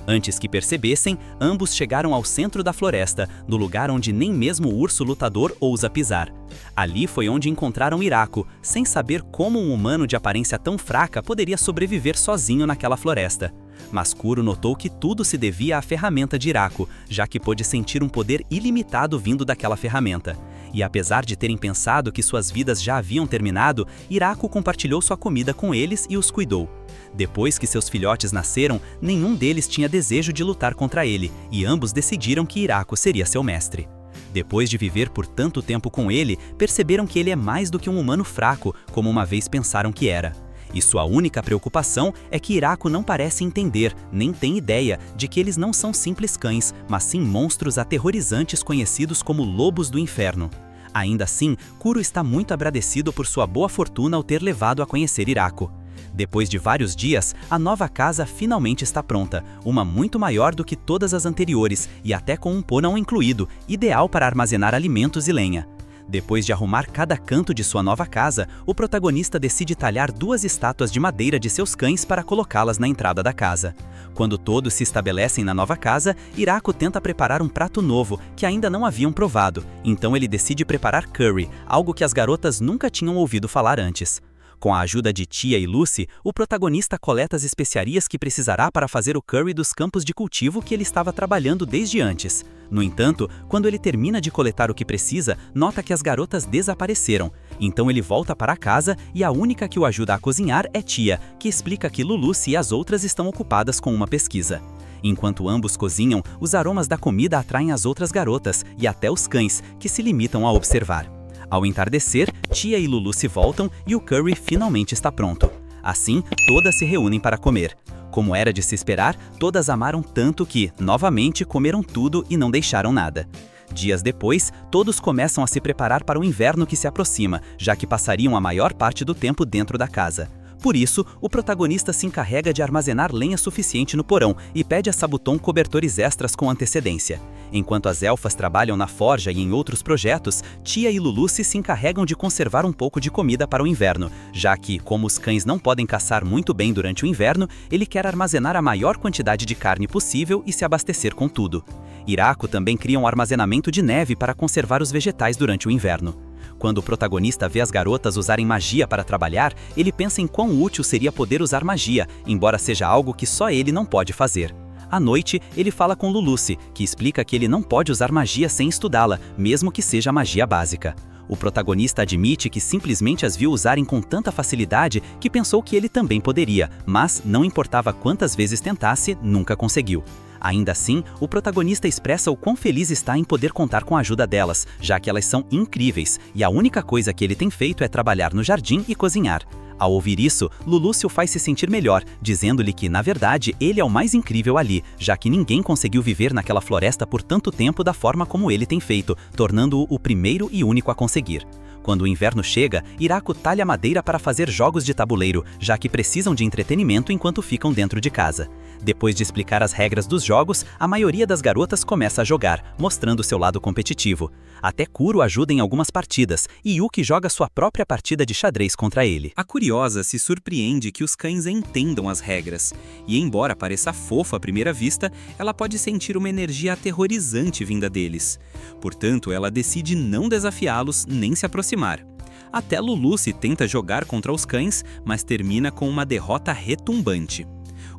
[SPEAKER 1] Antes que percebessem, ambos chegaram ao centro da floresta, no lugar onde nem mesmo o urso lutador ousa pisar. Ali foi onde encontraram Hiraku, sem saber como um humano de aparência tão fraca poderia sobreviver sozinho naquela floresta. Mas Kuro notou que tudo se devia à ferramenta de Hiraku, já que pôde sentir um poder ilimitado vindo daquela ferramenta. E apesar de terem pensado que suas vidas já haviam terminado, Hiraku compartilhou sua comida com eles e os cuidou.
[SPEAKER 3] Depois que seus filhotes nasceram, nenhum deles tinha desejo de lutar contra ele, e ambos decidiram que Iraco seria seu mestre. Depois de viver por tanto tempo com ele, perceberam que ele é mais do que um humano fraco, como uma vez pensaram que era. E sua única preocupação é que Iraco não parece entender, nem tem ideia, de que eles não são simples cães, mas sim monstros aterrorizantes conhecidos como lobos do inferno. Ainda assim, Kuro está muito agradecido por sua boa fortuna ao ter levado a conhecer Iraco. Depois de vários dias, a nova casa finalmente está pronta, uma muito maior do que todas as anteriores e até com um porão incluído, ideal para armazenar alimentos e lenha. Depois de arrumar cada canto de sua nova casa, o protagonista decide talhar 2 estátuas de madeira de seus cães para colocá-las na entrada da casa. Quando todos se estabelecem na nova casa, Iraco tenta preparar um prato novo que ainda não haviam provado, então ele decide preparar curry, algo que as garotas nunca tinham ouvido falar antes. Com a ajuda de Tia e Lucy, o protagonista coleta as especiarias que precisará para fazer o curry dos campos de cultivo que ele estava trabalhando desde antes. No entanto, quando ele termina de coletar o que precisa, nota que as garotas desapareceram. Então ele volta para casa e a única que o ajuda a cozinhar é Tia, que explica que Lucy e as outras estão ocupadas com uma pesquisa. Enquanto ambos cozinham, os aromas da comida atraem as outras garotas e até os cães, que se limitam a observar. Ao entardecer, Tia e Lulu se voltam e o curry finalmente está pronto. Assim, todas se reúnem para comer. Como era de se esperar, todas amaram tanto que, novamente, comeram tudo e não deixaram nada. Dias depois, todos começam a se preparar para o inverno que se aproxima, já que passariam a maior parte do tempo dentro da casa. Por isso, o protagonista se encarrega de armazenar lenha suficiente no porão e pede a Sabuton cobertores extras com antecedência. Enquanto as elfas trabalham na forja e em outros projetos, Tia e Lulucy se encarregam de conservar um pouco de comida para o inverno, já que, como os cães não podem caçar muito bem durante o inverno, ele quer armazenar a maior quantidade de carne possível e se abastecer com tudo. Iraco também cria um armazenamento de neve para conservar os vegetais durante o inverno. Quando o protagonista vê as garotas usarem magia para trabalhar, ele pensa em quão útil seria poder usar magia, embora seja algo que só ele não pode fazer. À noite, ele fala com Lulucy, que explica que ele não pode usar magia sem estudá-la, mesmo que seja magia básica. O protagonista admite que simplesmente as viu usarem com tanta facilidade que pensou que ele também poderia, mas, não importava quantas vezes tentasse, nunca conseguiu. Ainda assim, o protagonista expressa o quão feliz está em poder contar com a ajuda delas, já que elas são incríveis, e a única coisa que ele tem feito é trabalhar no jardim e cozinhar. Ao ouvir isso, Lulucy o faz se sentir melhor, dizendo-lhe que, na verdade, ele é o mais incrível ali, já que ninguém conseguiu viver naquela floresta por tanto tempo da forma como ele tem feito, tornando-o o primeiro e único a conseguir. Quando o inverno chega, Iraco talha madeira para fazer jogos de tabuleiro, já que precisam de entretenimento enquanto ficam dentro de casa. Depois de explicar as regras dos jogos, a maioria das garotas começa a jogar, mostrando seu lado competitivo. Até Kuro ajuda em algumas partidas, e Yuki joga sua própria partida de xadrez contra ele.
[SPEAKER 1] A curiosa se surpreende que os cães entendam as regras, e embora pareça fofa à primeira vista, ela pode sentir uma energia aterrorizante vinda deles. Portanto, ela decide não desafiá-los nem se aproximar. Até Lulucy tenta jogar contra os cães, mas termina com uma derrota retumbante.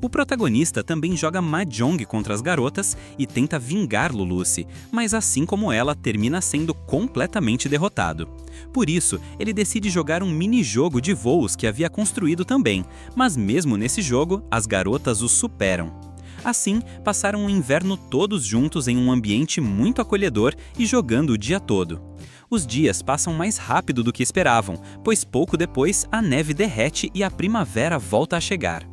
[SPEAKER 1] O protagonista também joga mahjong contra as garotas e tenta vingar Lulucy, mas assim como ela, termina sendo completamente derrotado. Por isso, ele decide jogar um mini-jogo de voos que havia construído também, mas mesmo nesse jogo, as garotas o superam. Assim, passaram o inverno todos juntos em um ambiente muito acolhedor e jogando o dia todo. Os dias passam mais rápido do que esperavam, pois pouco depois a neve derrete e a primavera volta a chegar.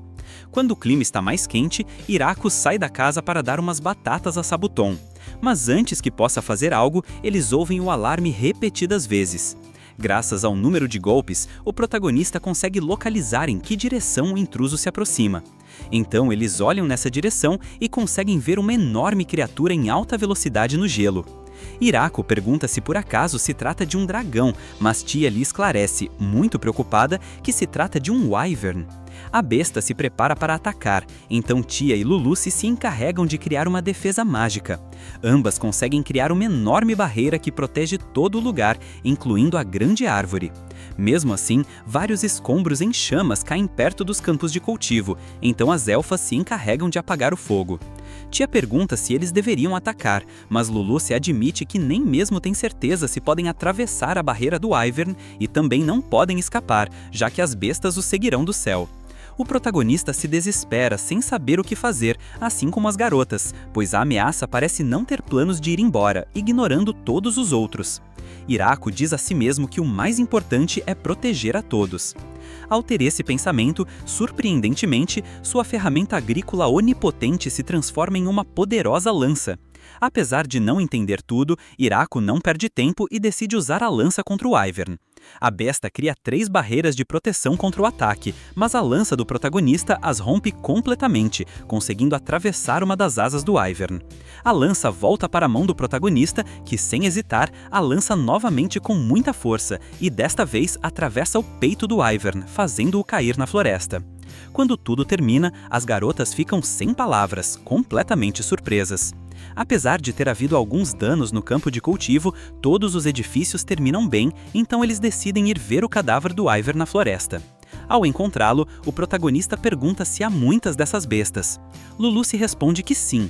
[SPEAKER 1] Quando o clima está mais quente, Iraco sai da casa para dar umas batatas a Sabuton. Mas antes que possa fazer algo, eles ouvem o alarme repetidas vezes. Graças ao número de golpes, o protagonista consegue localizar em que direção o intruso se aproxima. Então eles olham nessa direção e conseguem ver uma enorme criatura em alta velocidade no gelo. Iraco pergunta se por acaso se trata de um dragão, mas Tia lhe esclarece, muito preocupada, que se trata de um wyvern. A besta se prepara para atacar, então Tia e Lulucy se encarregam de criar uma defesa mágica. Ambas conseguem criar uma enorme barreira que protege todo o lugar, incluindo a grande árvore. Mesmo assim, vários escombros em chamas caem perto dos campos de cultivo, então as elfas se encarregam de apagar o fogo. Tia pergunta se eles deveriam atacar, mas Lulucy admite que nem mesmo tem certeza se podem atravessar a barreira do wyvern e também não podem escapar, já que as bestas os seguirão do céu.
[SPEAKER 3] O protagonista se desespera sem saber o que fazer, assim como as garotas, pois a ameaça parece não ter planos de ir embora, ignorando todos os outros. Hiraku diz a si mesmo que o mais importante é proteger a todos. Ao ter esse pensamento, surpreendentemente, sua ferramenta agrícola onipotente se transforma em uma poderosa lança. Apesar de não entender tudo, Hiraku não perde tempo e decide usar a lança contra o Wyvern. A besta cria 3 barreiras de proteção contra o ataque, mas a lança do protagonista as rompe completamente, conseguindo atravessar uma das asas do Wyvern. A lança volta para a mão do protagonista, que, sem hesitar, a lança novamente com muita força e desta vez atravessa o peito do Wyvern, fazendo-o cair na floresta. Quando tudo termina, as garotas ficam sem palavras, completamente surpresas. Apesar de ter havido alguns danos no campo de cultivo, todos os edifícios terminam bem, então eles decidem ir ver o cadáver do Wyvern na floresta. Ao encontrá-lo, o protagonista pergunta se há muitas dessas bestas. Lulucci responde que sim,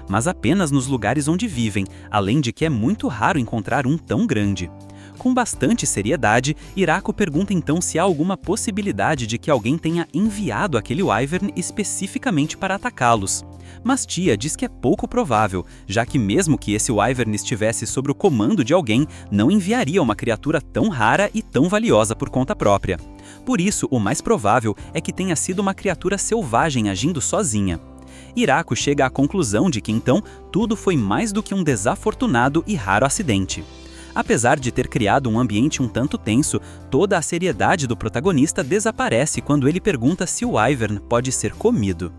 [SPEAKER 3] mas apenas nos lugares onde vivem, além de que é muito raro encontrar um tão grande. Com bastante seriedade, Hiraku pergunta então se há alguma possibilidade de que alguém tenha enviado aquele Wyvern especificamente para atacá-los. Mas Tia diz que é pouco provável, já que mesmo que esse Wyvern estivesse sob o comando de alguém, não enviaria uma criatura tão rara e tão valiosa por conta própria. Por isso, o mais provável é que tenha sido uma criatura selvagem agindo sozinha. Hiraku chega à conclusão de que então tudo foi mais do que um desafortunado e raro acidente. Apesar de ter criado um ambiente um tanto tenso, toda a seriedade do protagonista desaparece quando ele pergunta se o Wyvern pode ser comido.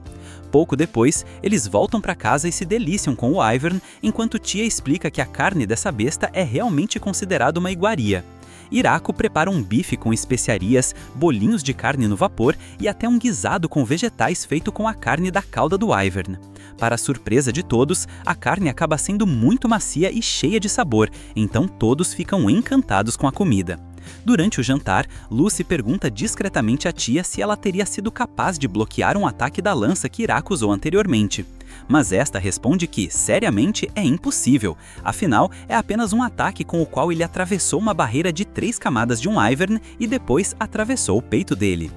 [SPEAKER 3] Pouco depois, eles voltam para casa e se deliciam com o Wyvern, enquanto Tia explica que a carne dessa besta é realmente considerada uma iguaria. Hiraku prepara um bife com especiarias, bolinhos de carne no vapor e até um guisado com vegetais feito com a carne da cauda do Wyvern. Para a surpresa de todos, a carne acaba sendo muito macia e cheia de sabor, então todos ficam encantados com a comida. Durante o jantar, Lucy pergunta discretamente à tia se ela teria sido capaz de bloquear um ataque da lança que Hiraku usou anteriormente. Mas esta responde que, seriamente, é impossível, afinal, é apenas um ataque com o qual ele atravessou uma barreira de 3 camadas de um Wyvern e depois atravessou o peito dele.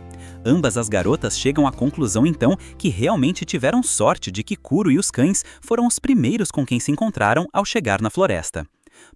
[SPEAKER 3] Ambas as garotas chegam à conclusão então que realmente tiveram sorte de que Kuro e os cães foram os primeiros com quem se encontraram ao chegar na floresta.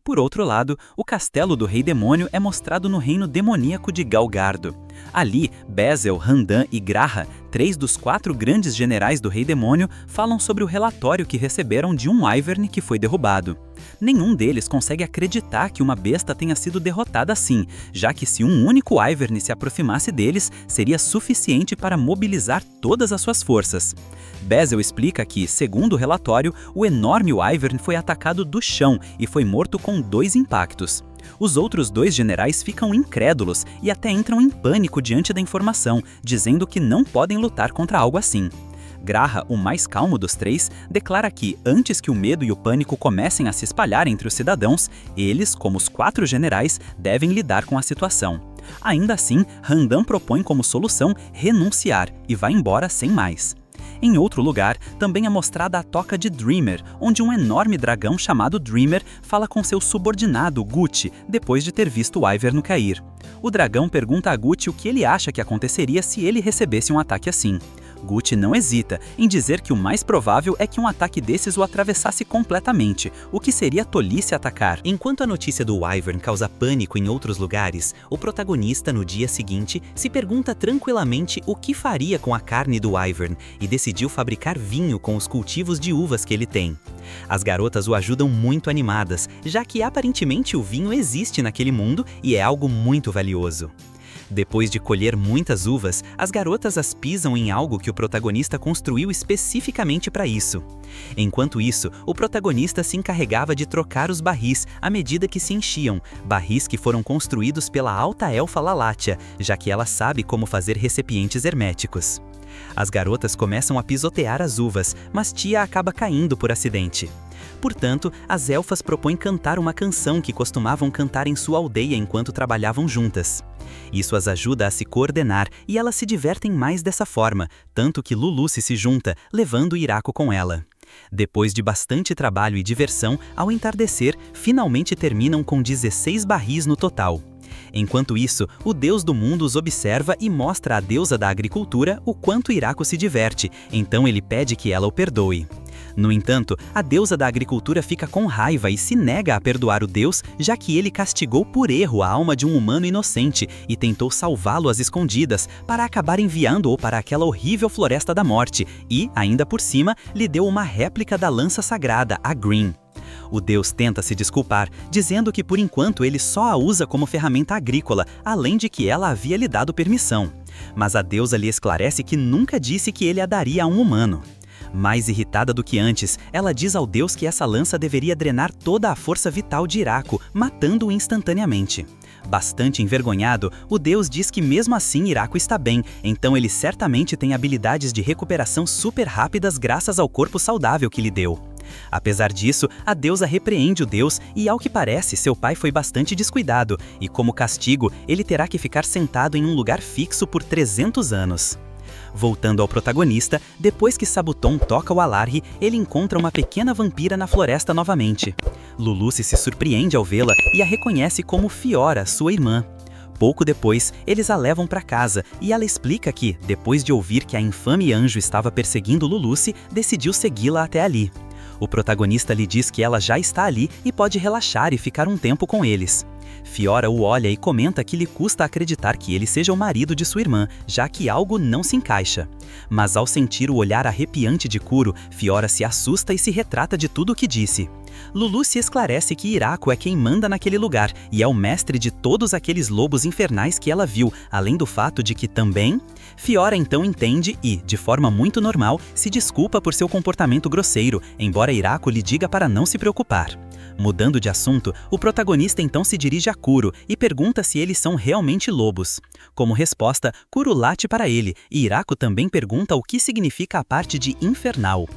[SPEAKER 3] Por outro lado, o castelo do Rei Demônio é mostrado no reino demoníaco de Galgardo. Ali, Bezel, Randan e Graha, 3 dos 4 grandes generais do Rei Demônio, falam sobre o relatório que receberam de um Wyvern que foi derrubado. Nenhum deles consegue acreditar que uma besta tenha sido derrotada assim, já que se um único Wyvern se aproximasse deles, seria suficiente para mobilizar todas as suas forças. Bezel explica que, segundo o relatório, o enorme Wyvern foi atacado do chão e foi morto com 2 impactos. Os outros 2 generais ficam incrédulos e até entram em pânico diante da informação, dizendo que não podem lutar contra algo assim. Graha, o mais calmo dos 3, declara que, antes que o medo e o pânico comecem a se espalhar entre os cidadãos, eles, como os 4 generais, devem lidar com a situação. Ainda assim, Randan propõe como solução renunciar e vai embora sem mais. Em outro lugar, também é mostrada a toca de Dreamer, onde um enorme dragão chamado Dreamer fala com seu subordinado, Gucci, depois de ter visto o Wyvern cair. O dragão pergunta a Gucci o que ele acha que aconteceria se ele recebesse um ataque assim. Gucci não hesita em dizer que o mais provável é que um ataque desses o atravessasse completamente, o que seria tolice atacar.
[SPEAKER 1] Enquanto a notícia do Wyvern causa pânico em outros lugares, o protagonista, no dia seguinte, se pergunta tranquilamente o que faria com a carne do Wyvern e decidiu fabricar vinho com os cultivos de uvas que ele tem. As garotas o ajudam muito animadas, já que aparentemente o vinho existe naquele mundo e é algo muito valioso. Depois de colher muitas uvas, as garotas as pisam em algo que o protagonista construiu especificamente para isso. Enquanto isso, o protagonista se encarregava de trocar os barris à medida que se enchiam, barris que foram construídos pela alta elfa Lalatia, já que ela sabe como fazer recipientes herméticos. As garotas começam a pisotear as uvas, mas Tia acaba caindo por acidente. Portanto, as elfas propõem cantar uma canção que costumavam cantar em sua aldeia enquanto trabalhavam juntas. Isso as ajuda a se coordenar e elas se divertem mais dessa forma, tanto que Lulucci se junta, levando Hiraku com ela. Depois de bastante trabalho e diversão, ao entardecer, finalmente terminam com 16 barris no total.
[SPEAKER 3] Enquanto isso, o deus do mundo os observa e mostra à deusa da agricultura o quanto Iraco se diverte, então ele pede que ela o perdoe. No entanto, a deusa da agricultura fica com raiva e se nega a perdoar o deus, já que ele castigou por erro a alma de um humano inocente e tentou salvá-lo às escondidas para acabar enviando-o para aquela horrível floresta da morte e, ainda por cima, lhe deu uma réplica da lança sagrada, a Green. O deus tenta se desculpar, dizendo que por enquanto ele só a usa como ferramenta agrícola, além de que ela havia lhe dado permissão. Mas a deusa lhe esclarece que nunca disse que ele a daria a um humano. Mais irritada do que antes, ela diz ao deus que essa lança deveria drenar toda a força vital de Iraco, matando-o instantaneamente. Bastante envergonhado, o deus diz que mesmo assim Iraco está bem, então ele certamente tem habilidades de recuperação super rápidas graças ao corpo saudável que lhe deu. Apesar disso, a deusa repreende o deus e, ao que parece, seu pai foi bastante descuidado, e como castigo, ele terá que ficar sentado em um lugar fixo por 300 anos. Voltando ao protagonista, depois que Sabuton toca o alarre, ele encontra uma pequena vampira na floresta novamente. Lulucci se surpreende ao vê-la e a reconhece como Fiora, sua irmã. Pouco depois, eles a levam para casa e ela explica que, depois de ouvir que a infame anjo estava perseguindo Lulucci, decidiu segui-la até ali. O protagonista lhe diz que ela já está ali e pode relaxar e ficar um tempo com eles. Fiora o olha e comenta que lhe custa acreditar que ele seja o marido de sua irmã, já que algo não se encaixa. Mas ao sentir o olhar arrepiante de Kuro, Fiora se assusta e se retrata de tudo o que disse. Lulucci esclarece que Iraco é quem manda naquele lugar e é o mestre de todos aqueles lobos infernais que ela viu, além do fato de que também... Fiora então entende e, de forma muito normal, se desculpa por seu comportamento grosseiro, embora Iraco lhe diga para não se preocupar. Mudando de assunto, o protagonista então se dirige a Kuro e pergunta se eles são realmente lobos. Como resposta, Kuro late para ele e Iraco também pergunta o que significa a parte de infernal.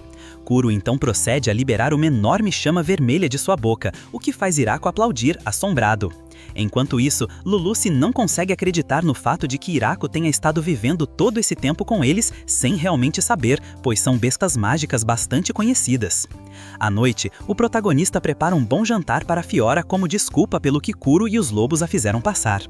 [SPEAKER 3] Kuro então procede a liberar uma enorme chama vermelha de sua boca, o que faz Iraco aplaudir, assombrado. Enquanto isso, Lulucci não consegue acreditar no fato de que Iraco tenha estado vivendo todo esse tempo com eles sem realmente saber, pois são bestas mágicas bastante conhecidas. À noite, o protagonista prepara um bom jantar para Fiora como desculpa pelo que Kuro e os lobos a fizeram passar.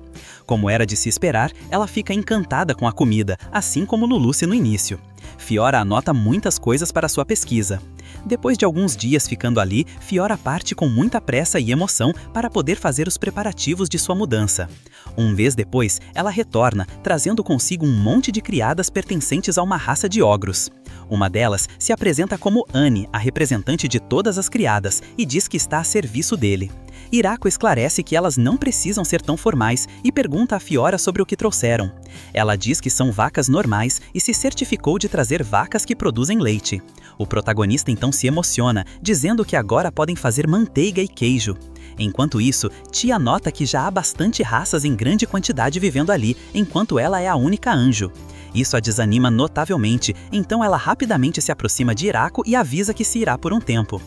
[SPEAKER 3] Como era de se esperar, ela fica encantada com a comida, assim como Lulucci no início. Fiora anota muitas coisas para sua pesquisa. Depois de alguns dias ficando ali, Fiora parte com muita pressa e emoção para poder fazer os preparativos de sua mudança. Um mês depois, ela retorna, trazendo consigo um monte de criadas pertencentes a uma raça de ogros. Uma delas se apresenta como Anne, a representante de todas as criadas, e diz que está a serviço dele. Iraco esclarece que elas não precisam ser tão formais e pergunta a Fiora sobre o que trouxeram. Ela diz que são vacas normais e se certificou de trazer vacas que produzem leite. O protagonista então se emociona, dizendo que agora podem fazer manteiga e queijo. Enquanto isso, Tia nota que já há bastante raças em grande quantidade vivendo ali, enquanto ela é a única anjo. Isso a desanima notavelmente, então ela rapidamente se aproxima de Iraco e avisa que se irá por um tempo.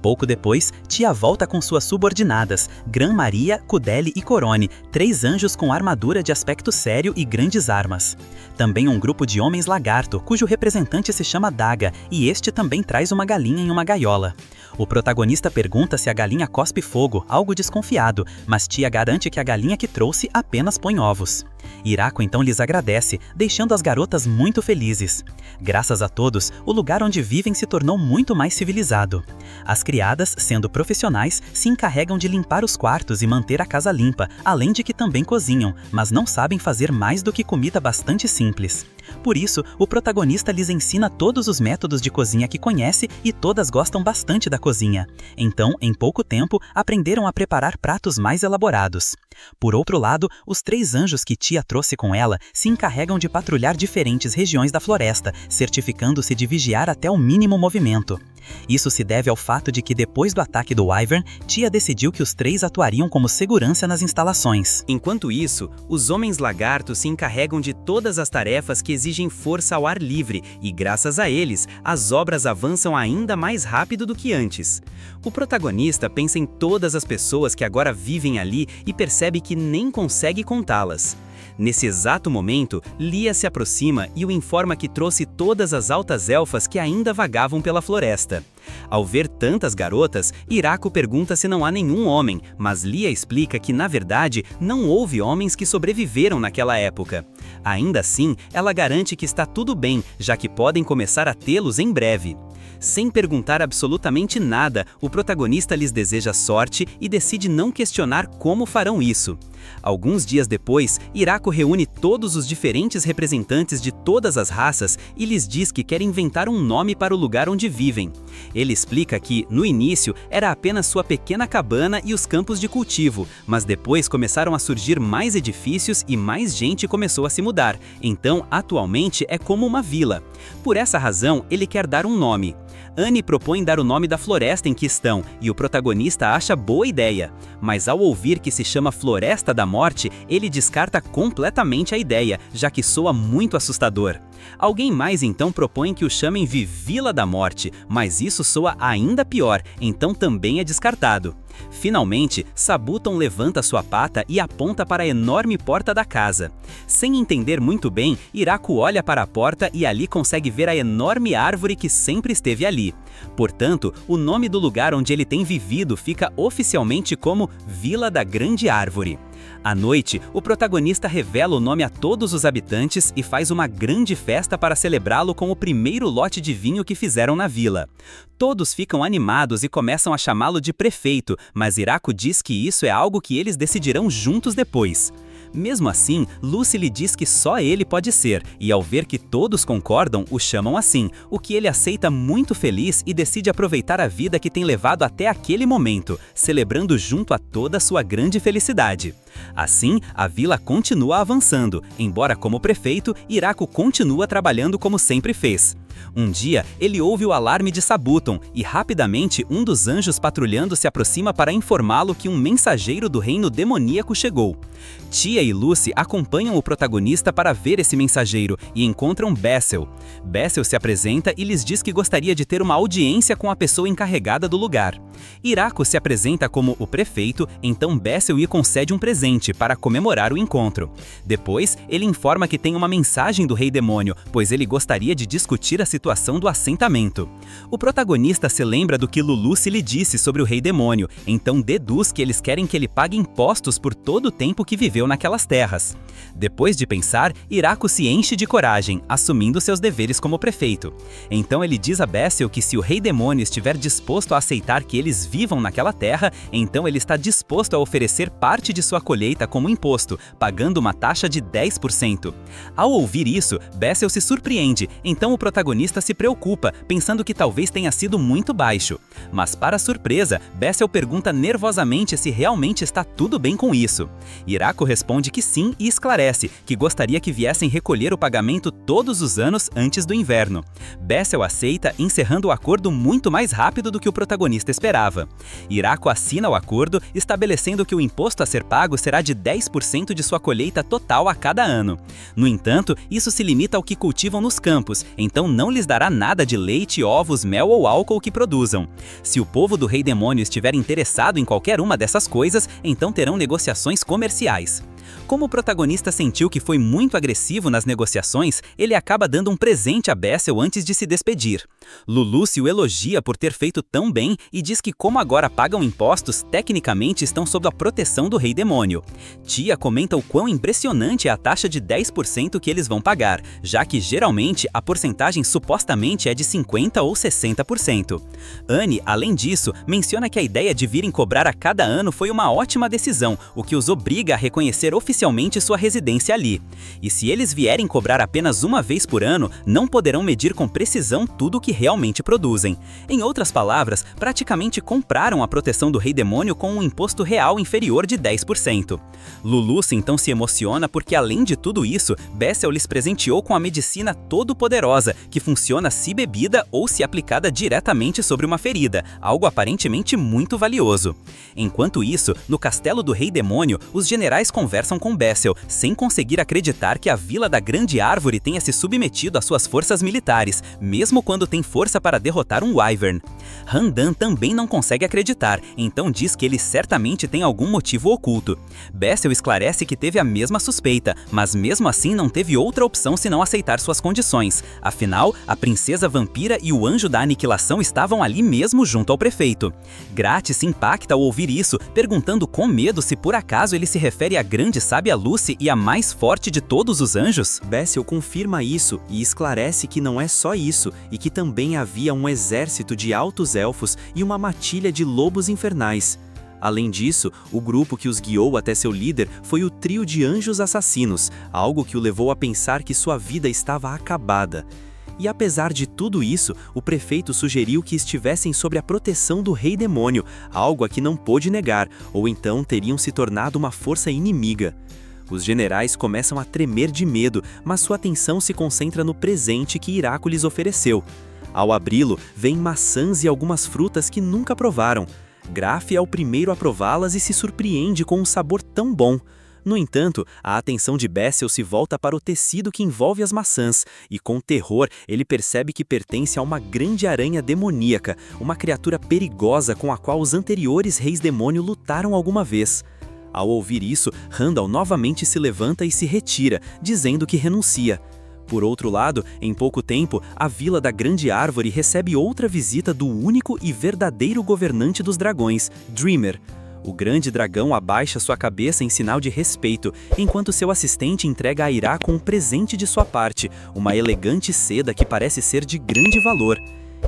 [SPEAKER 3] Pouco depois, Tia volta com suas subordinadas, Gran Maria, Kudeli e Corone, 3 anjos com armadura de aspecto sério e grandes armas. Também um grupo de homens lagarto, cujo representante se chama Daga, e este também traz uma galinha em uma gaiola. O protagonista pergunta se a galinha cospe fogo, algo desconfiado, mas Tia garante que a galinha que trouxe apenas põe ovos. Iraco então lhes agradece, deixando as garotas muito felizes. Graças a todos, o lugar onde vivem se tornou muito mais civilizado. As criadas, sendo profissionais, se encarregam de limpar os quartos e manter a casa limpa, além de que também cozinham, mas não sabem fazer mais do que comida bastante simples. Por isso, o protagonista lhes ensina todos os métodos de cozinha que conhece e todas gostam bastante da cozinha. Então, em pouco tempo, aprenderam a preparar pratos mais elaborados. Por outro lado, os 3 anjos que Tia trouxe com ela se encarregam de patrulhar diferentes regiões da floresta, certificando-se de vigiar até o mínimo movimento. Isso se deve ao fato de que depois do ataque do Wyvern, Tia decidiu que os 3 atuariam como segurança nas instalações.
[SPEAKER 1] Enquanto isso, os homens lagartos se encarregam de todas as tarefas que exigem força ao ar livre e, graças a eles, as obras avançam ainda mais rápido do que antes. O protagonista pensa em todas as pessoas que agora vivem ali e percebe que nem consegue contá-las. Nesse exato momento, Lia se aproxima e o informa que trouxe todas as altas elfas que ainda vagavam pela floresta.
[SPEAKER 2] Ao ver tantas garotas, Hiraku pergunta se não há nenhum homem, mas Lia explica que, na verdade, não houve homens que sobreviveram naquela época. Ainda assim, ela garante que está tudo bem, já que podem começar a tê-los em breve. Sem perguntar absolutamente nada, o protagonista lhes deseja sorte e decide não questionar como farão isso. Alguns dias depois, Hiraku reúne todos os diferentes representantes de todas as raças e lhes diz que quer inventar um nome para o lugar onde vivem. Ele explica que, no início, era apenas sua pequena cabana e os campos de cultivo, mas depois começaram a surgir mais edifícios e mais gente começou a se mudar, então atualmente é como uma vila. Por essa razão, ele quer dar um nome. Annie propõe dar o nome da floresta em que estão, e o protagonista acha boa ideia. Mas ao ouvir que se chama Floresta da Morte, ele descarta completamente a ideia, já que soa muito assustador. Alguém mais então propõe que o chamem de Vila da Morte, mas isso soa ainda pior, então também é descartado. Finalmente, Sabuton levanta sua pata e aponta para a enorme porta da casa. Sem entender muito bem, Hiraku olha para a porta e ali consegue ver a enorme árvore que sempre esteve ali. Portanto, o nome do lugar onde ele tem vivido fica oficialmente como Vila da Grande Árvore. À noite, o protagonista revela o nome a todos os habitantes e faz uma grande festa para celebrá-lo com o primeiro lote de vinho que fizeram na vila. Todos ficam animados e começam a chamá-lo de prefeito, mas Hiraku diz que isso é algo que eles decidirão juntos depois. Mesmo assim, Lucy lhe diz que só ele pode ser, e ao ver que todos concordam, o chamam assim, o que ele aceita muito feliz e decide aproveitar a vida que tem levado até aquele momento, celebrando junto a toda sua grande felicidade. Assim, a vila continua avançando, embora como prefeito, Hiraku continua trabalhando como sempre fez. Um dia, ele ouve o alarme de Sabuton e rapidamente um dos anjos patrulhando se aproxima para informá-lo que um mensageiro do reino demoníaco chegou. Tia e Lucy acompanham o protagonista para ver esse mensageiro e encontram Bessel. Bessel se apresenta e lhes diz que gostaria de ter uma audiência com a pessoa encarregada do lugar. Hiraku se apresenta como o prefeito, então Bessel lhe concede um presente para comemorar o encontro. Depois, ele informa que tem uma mensagem do Rei Demônio, pois ele gostaria de discutir a situação do assentamento. O protagonista se lembra do que Luluce lhe disse sobre o Rei Demônio, então deduz que eles querem que ele pague impostos por todo o tempo que viveu naquelas terras. Depois de pensar, Hiraku se enche de coragem, assumindo seus deveres como prefeito. Então ele diz a Bessel que se o Rei Demônio estiver disposto a aceitar que eles vivam naquela terra, então ele está disposto a oferecer parte de sua colheita como imposto, pagando uma taxa de 10%. Ao ouvir isso, Bessel se surpreende, então o protagonista se preocupa, pensando que talvez tenha sido muito baixo. Mas para surpresa, Bessel pergunta nervosamente se realmente está tudo bem com isso. Hiraku responde que sim e esclarece que gostaria que viessem recolher o pagamento todos os anos antes do inverno. Bessel aceita, encerrando o acordo muito mais rápido do que o protagonista esperava. Hiraku assina o acordo, estabelecendo que o imposto a ser pago será de 10% de sua colheita total a cada ano. No entanto, isso se limita ao que cultivam nos campos, então não lhes dará nada de leite, ovos, mel ou álcool que produzam. Se o povo do Rei Demônio estiver interessado em qualquer uma dessas coisas, então terão negociações comerciais. Como o protagonista sentiu que foi muito agressivo nas negociações, ele acaba dando um presente a Bessel antes de se despedir. Luluce o elogia por ter feito tão bem e diz que como agora pagam impostos, tecnicamente estão sob a proteção do Rei Demônio. Tia comenta o quão impressionante é a taxa de 10% que eles vão pagar, já que geralmente a porcentagem supostamente é de 50% ou 60%. Annie, além disso, menciona que a ideia de virem cobrar a cada ano foi uma ótima decisão, o que os obriga a reconhecer oficialmente sua residência ali. E se eles vierem cobrar apenas uma vez por ano, não poderão medir com precisão tudo o que realmente produzem. Em outras palavras, praticamente compraram a proteção do Rei Demônio com um imposto real inferior de 10%. Luluce então se emociona porque, além de tudo isso, Bessel lhes presenteou com a medicina todo-poderosa, que funciona se bebida ou se aplicada diretamente sobre uma ferida, algo aparentemente muito valioso. Enquanto isso, no castelo do Rei Demônio, os generais conversam
[SPEAKER 3] conversam com Bessel, sem conseguir acreditar que a Vila da Grande Árvore tenha se submetido às suas forças militares, mesmo quando tem força para derrotar um Wyvern. Randan também não consegue acreditar, então diz que ele certamente tem algum motivo oculto. Bessel esclarece que teve a mesma suspeita, mas mesmo assim não teve outra opção senão aceitar suas condições. Afinal, a princesa vampira e o anjo da aniquilação estavam ali mesmo junto ao prefeito. Grat se impacta ao ouvir isso, perguntando com medo se por acaso ele se refere à grande sábia Lucy e a mais forte de todos os anjos.
[SPEAKER 1] Bessel confirma isso e esclarece que não é só isso, e que também havia um exército de altos elfos e uma matilha de lobos infernais. Além disso, o grupo que os guiou até seu líder foi o trio de anjos assassinos, algo que o levou a pensar que sua vida estava acabada. E apesar de tudo isso, o prefeito sugeriu que estivessem sob a proteção do Rei Demônio, algo a que não pôde negar, ou então teriam se tornado uma força inimiga. Os generais começam a tremer de medo, mas sua atenção se concentra no presente que Iraco lhes ofereceu. Ao abri-lo, vêm maçãs e algumas frutas que nunca provaram. Graf é o primeiro a prová-las e se surpreende com um sabor tão bom. No entanto, a atenção de Bessel se volta para o tecido que envolve as maçãs, e com terror ele percebe que pertence a uma grande aranha demoníaca, uma criatura perigosa com a qual os anteriores reis demônio lutaram alguma vez. Ao ouvir isso, Randall novamente se levanta e se retira, dizendo que renuncia. Por outro lado, em pouco tempo, a Vila da Grande Árvore recebe outra visita do único e verdadeiro governante dos dragões, Dreamer. O grande dragão abaixa sua cabeça em sinal de respeito, enquanto seu assistente entrega a Iraco um presente de sua parte, uma elegante seda que parece ser de grande valor.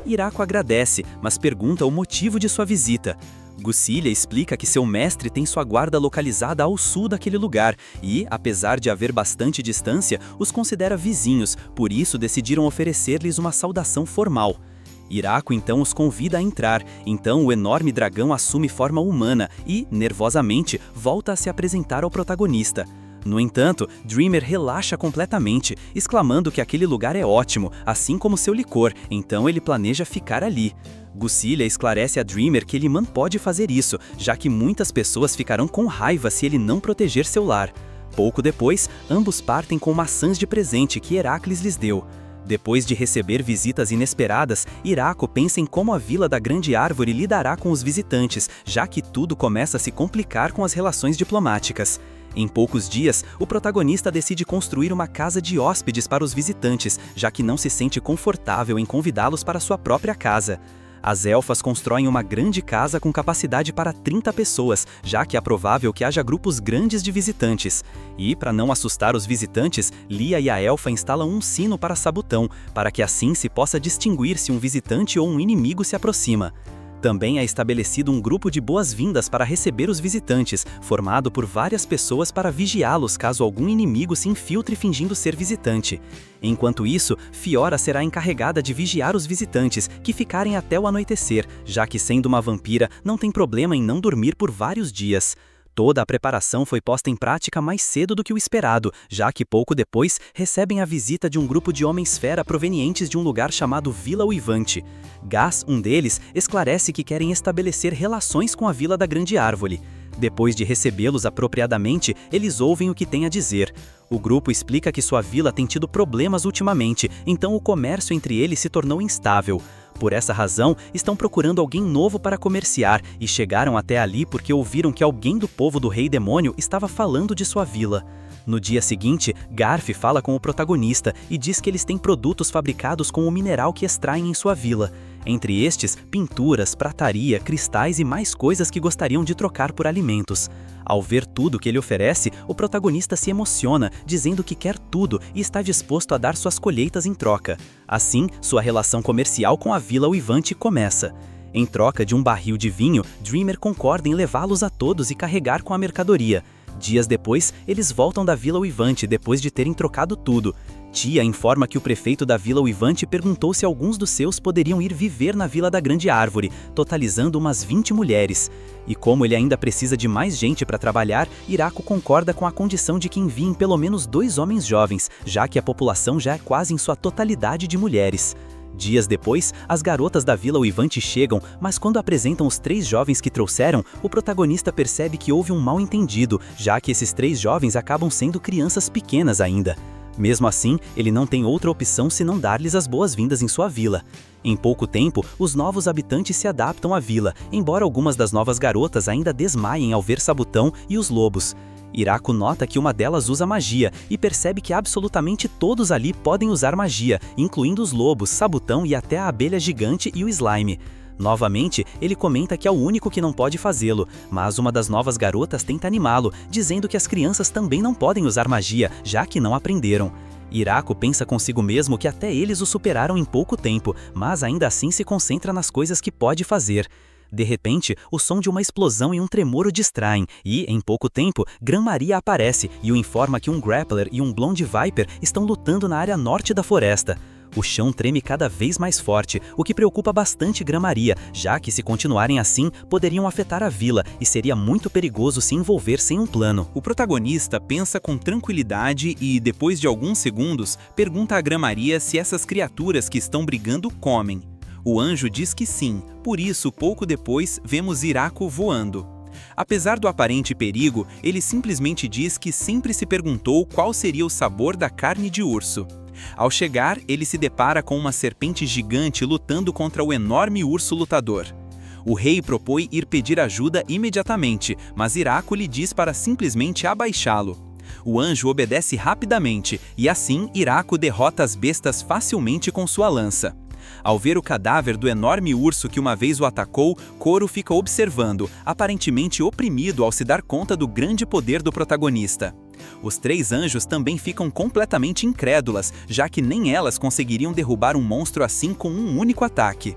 [SPEAKER 1] Iraco agradece, mas pergunta o motivo de sua visita. Gucília explica que seu mestre tem sua guarda localizada ao sul daquele lugar e, apesar de haver bastante distância, os considera vizinhos, por isso decidiram oferecer-lhes uma saudação formal. Iraco então os convida a entrar, então o enorme dragão assume forma humana e, nervosamente, volta a se apresentar ao protagonista. No entanto, Dreamer relaxa completamente, exclamando que aquele lugar é ótimo, assim como seu licor, então ele planeja ficar ali. Gucília esclarece a Dreamer que ele não pode fazer isso, já que muitas pessoas ficarão com raiva se ele não proteger seu lar. Pouco depois, ambos partem com maçãs de presente que Heracles lhes deu. Depois de receber visitas inesperadas, Iraco pensa em como a Vila da Grande Árvore lidará com os visitantes, já que tudo começa a se complicar com as relações diplomáticas. Em poucos dias, o protagonista decide construir uma casa de hóspedes para os visitantes, já que não se sente confortável em convidá-los para sua própria casa. As elfas constroem uma grande casa com capacidade para 30 pessoas, já que é provável que haja grupos grandes de visitantes. E, para não assustar os visitantes, Lia e a elfa instalam um sino para Sabutão, para que assim se possa distinguir se um visitante ou um inimigo se aproxima. Também é estabelecido um grupo de boas-vindas para receber os visitantes, formado por várias pessoas para vigiá-los caso algum inimigo se infiltre fingindo ser visitante. Enquanto isso, Fiora será encarregada de vigiar os visitantes, que ficarem até o anoitecer, já que sendo uma vampira, não tem problema em não dormir por vários dias. Toda a preparação foi posta em prática mais cedo do que o esperado, já que pouco depois recebem a visita de um grupo de homens-fera provenientes de um lugar chamado Vila Uivante. Gas, um deles, esclarece que querem estabelecer relações com a Vila da Grande Árvore. Depois de recebê-los apropriadamente, eles ouvem o que tem a dizer. O grupo explica que sua vila tem tido problemas ultimamente, então o comércio entre eles se tornou instável. Por essa razão, estão procurando alguém novo para comerciar e chegaram até ali porque ouviram que alguém do povo do Rei Demônio estava falando de sua vila. No dia seguinte, Garf fala com o protagonista e diz que eles têm produtos fabricados com o mineral que extraem em sua vila. Entre estes, pinturas, prataria, cristais e mais coisas que gostariam de trocar por alimentos. Ao ver tudo que ele oferece, o protagonista se emociona, dizendo que quer tudo e está disposto a dar suas colheitas em troca. Assim, sua relação comercial com a Vila Uivante começa. Em troca de um barril de vinho, Dreamer concorda em levá-los a todos e carregar com a mercadoria. Dias depois, eles voltam da Vila Uivante depois de terem trocado tudo. Tia informa que o prefeito da Vila Uivante perguntou se alguns dos seus poderiam ir viver na Vila da Grande Árvore, totalizando umas 20 mulheres. E como ele ainda precisa de mais gente para trabalhar, Iraco concorda com a condição de que enviem pelo menos 2 homens jovens, já que a população já é quase em sua totalidade de mulheres.
[SPEAKER 3] Dias depois, as garotas da Vila Uivante chegam, mas quando apresentam os 3 jovens que trouxeram, o protagonista percebe que houve um mal-entendido, já que esses 3 jovens acabam sendo crianças pequenas ainda. Mesmo assim, ele não tem outra opção senão dar-lhes as boas-vindas em sua vila. Em pouco tempo, os novos habitantes se adaptam à vila, embora algumas das novas garotas ainda desmaiem ao ver Sabutão e os lobos. Hiraku nota que uma delas usa magia e percebe que absolutamente todos ali podem usar magia, incluindo os lobos, Sabutão e até a abelha gigante e o slime. Novamente, ele comenta que é o único que não pode fazê-lo, mas uma das novas garotas tenta animá-lo, dizendo que as crianças também não podem usar magia, já que não aprenderam. Hiraku pensa consigo mesmo que até eles o superaram em pouco tempo, mas ainda assim se concentra nas coisas que pode fazer. De repente, o som de uma explosão e um tremor o distraem, e, em pouco tempo, Gran-Maria aparece e o informa que um Grappler e um Blonde Viper estão lutando na área norte da floresta. O chão treme cada vez mais forte, o que preocupa bastante Gran-Maria, já que se continuarem assim, poderiam afetar a vila e seria muito perigoso se envolver sem um plano.
[SPEAKER 1] O protagonista pensa com tranquilidade e, depois de alguns segundos, pergunta a Gran-Maria se essas criaturas que estão brigando comem. O anjo diz que sim, por isso, pouco depois, vemos Hiraku voando. Apesar do aparente perigo, ele simplesmente diz que sempre se perguntou qual seria o sabor da carne de urso. Ao chegar, ele se depara com uma serpente gigante lutando contra o enorme urso lutador. O rei propõe ir pedir ajuda imediatamente, mas Hiraku lhe diz para simplesmente abaixá-lo. O anjo obedece rapidamente, e assim Hiraku derrota as bestas facilmente com sua lança. Ao ver o cadáver do enorme urso que uma vez o atacou, Koro fica observando, aparentemente oprimido ao se dar conta do grande poder do protagonista. Os 3 anjos também ficam completamente incrédulas, já que nem elas conseguiriam derrubar um monstro assim com um único ataque.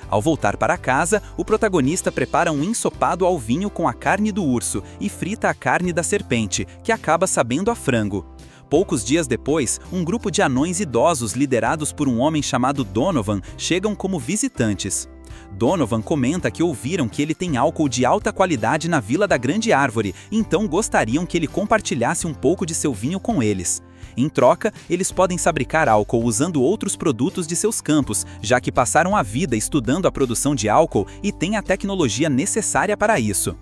[SPEAKER 1] Ao voltar para casa, o protagonista prepara um ensopado ao vinho com a carne do urso e frita a carne da serpente, que acaba sabendo a frango. Poucos dias depois, um grupo de anões idosos liderados por um homem chamado Donovan chegam como visitantes. Donovan comenta que ouviram que ele tem álcool de alta qualidade na Vila da Grande Árvore, então gostariam que ele compartilhasse um pouco de seu vinho com eles. Em troca, eles podem fabricar álcool usando outros produtos de seus campos, já que passaram a vida estudando a produção de álcool e têm a tecnologia necessária para isso.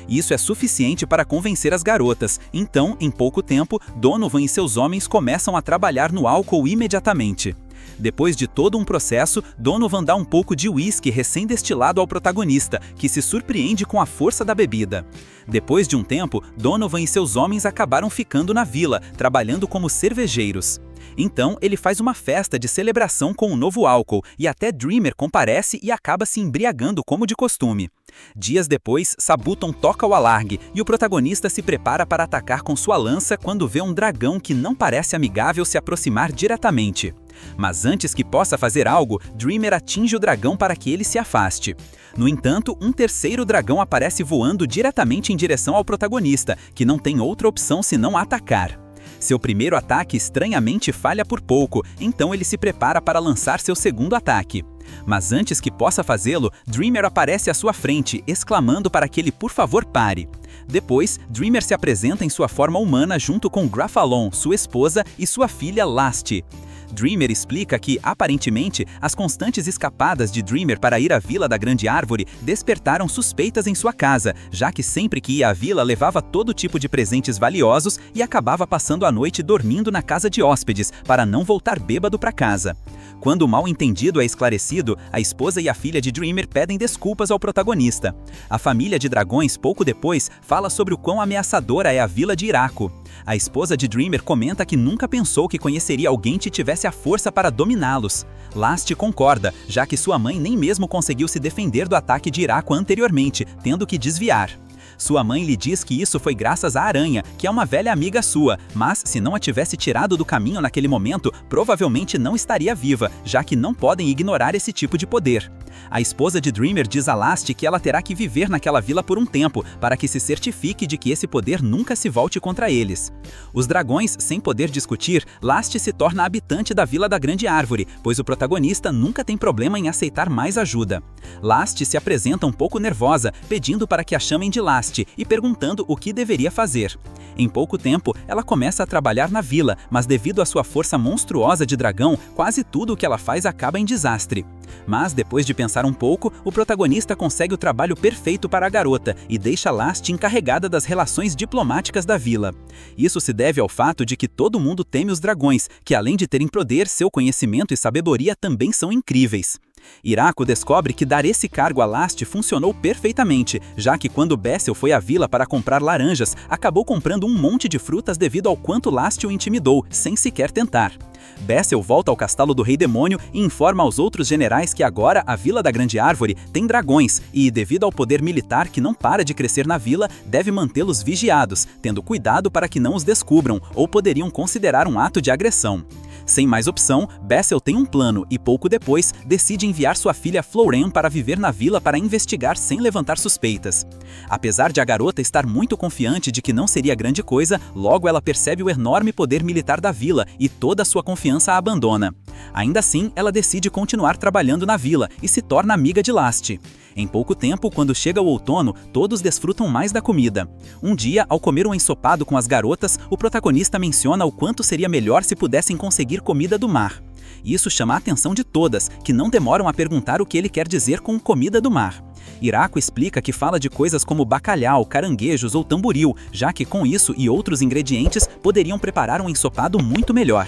[SPEAKER 1] Isso é suficiente para convencer as garotas, então, em pouco tempo, Donovan e seus homens começam a trabalhar no álcool imediatamente. Depois de todo um processo, Donovan dá um pouco de uísque recém-destilado ao protagonista, que se surpreende com a força da bebida. Depois de um tempo, Donovan e seus homens acabaram ficando na vila, trabalhando como cervejeiros. Então, ele faz uma festa de celebração com o novo álcool, e até Dreamer comparece e acaba se embriagando como de costume. Dias depois, Sabutão toca o alargue, e o protagonista se prepara para atacar com sua lança quando vê um dragão que não parece amigável se aproximar diretamente. Mas antes que possa fazer algo, Dreamer atinge o dragão para que ele se afaste. No entanto, um terceiro dragão aparece voando diretamente em direção ao protagonista, que não tem outra opção senão atacar. Seu primeiro ataque estranhamente falha por pouco, então ele se prepara para lançar seu segundo ataque. Mas antes que possa fazê-lo, Dreamer aparece à sua frente, exclamando para que ele por favor pare. Depois, Dreamer se apresenta em sua forma humana junto com Grafalon, sua esposa, e sua filha Lasti. Dreamer explica que, aparentemente, as constantes escapadas de Dreamer para ir à Vila da Grande Árvore despertaram suspeitas em sua casa, já que sempre que ia à vila levava todo tipo de presentes valiosos e acabava passando a noite dormindo na casa de hóspedes, para não voltar bêbado para casa. Quando o mal-entendido é esclarecido, a esposa e a filha de Dreamer pedem desculpas ao protagonista. A família de dragões, pouco depois, fala sobre o quão ameaçadora é a vila de Hiraku. A esposa de Dreamer comenta que nunca pensou que conheceria alguém que tivesse a força para dominá-los. Lasti concorda, já que sua mãe nem mesmo conseguiu se defender do ataque de Hiraku anteriormente, tendo que desviar. Sua mãe lhe diz que isso foi graças à aranha, que é uma velha amiga sua, mas se não a tivesse tirado do caminho naquele momento, provavelmente não estaria viva, já que não podem ignorar esse tipo de poder.
[SPEAKER 3] A esposa de Dreamer diz a Last que ela terá que viver naquela vila por um tempo, para que se certifique de que esse poder nunca se volte contra eles. Os dragões, sem poder discutir, Last se torna habitante da Vila da Grande Árvore, pois o protagonista nunca tem problema em aceitar mais ajuda. Last se apresenta um pouco nervosa, pedindo para que a chamem de Last e perguntando o que deveria fazer. Em pouco tempo, ela começa a trabalhar na vila, mas devido à sua força monstruosa de dragão, quase tudo o que ela faz acaba em desastre. Mas, depois de pensar um pouco, o protagonista consegue o trabalho perfeito para a garota e deixa Last encarregada das relações diplomáticas da vila. Isso se deve ao fato de que todo mundo teme os dragões, que além de terem poder, seu conhecimento e sabedoria também são incríveis. Iraku descobre que dar esse cargo a Last funcionou perfeitamente, já que quando Bessel foi à vila para comprar laranjas, acabou comprando um monte de frutas devido ao quanto Last o intimidou, sem sequer tentar. Bessel volta ao castelo do Rei Demônio e informa aos outros generais que agora a Vila da Grande Árvore tem dragões e, devido ao poder militar que não para de crescer na vila, deve mantê-los vigiados, tendo cuidado para que não os descubram ou poderiam considerar um ato de agressão. Sem mais opção, Bessel tem um plano e pouco depois decide enviar sua filha Florem para viver na vila para investigar sem levantar suspeitas. Apesar de a garota estar muito confiante de que não seria grande coisa, logo ela percebe o enorme poder militar da vila e toda a sua confiança a abandona. Ainda assim, ela decide continuar trabalhando na vila e se torna amiga de Last. Em pouco tempo, quando chega o outono, todos desfrutam mais da comida. Um dia, ao comer um ensopado com as garotas, o protagonista menciona o quanto seria melhor se pudessem conseguir comida do mar. Isso chama a atenção de todas, que não demoram a perguntar o que ele quer dizer com comida do mar. Iraku explica que fala de coisas como bacalhau, caranguejos ou tamboril, já que com isso e outros ingredientes poderiam preparar um ensopado muito melhor.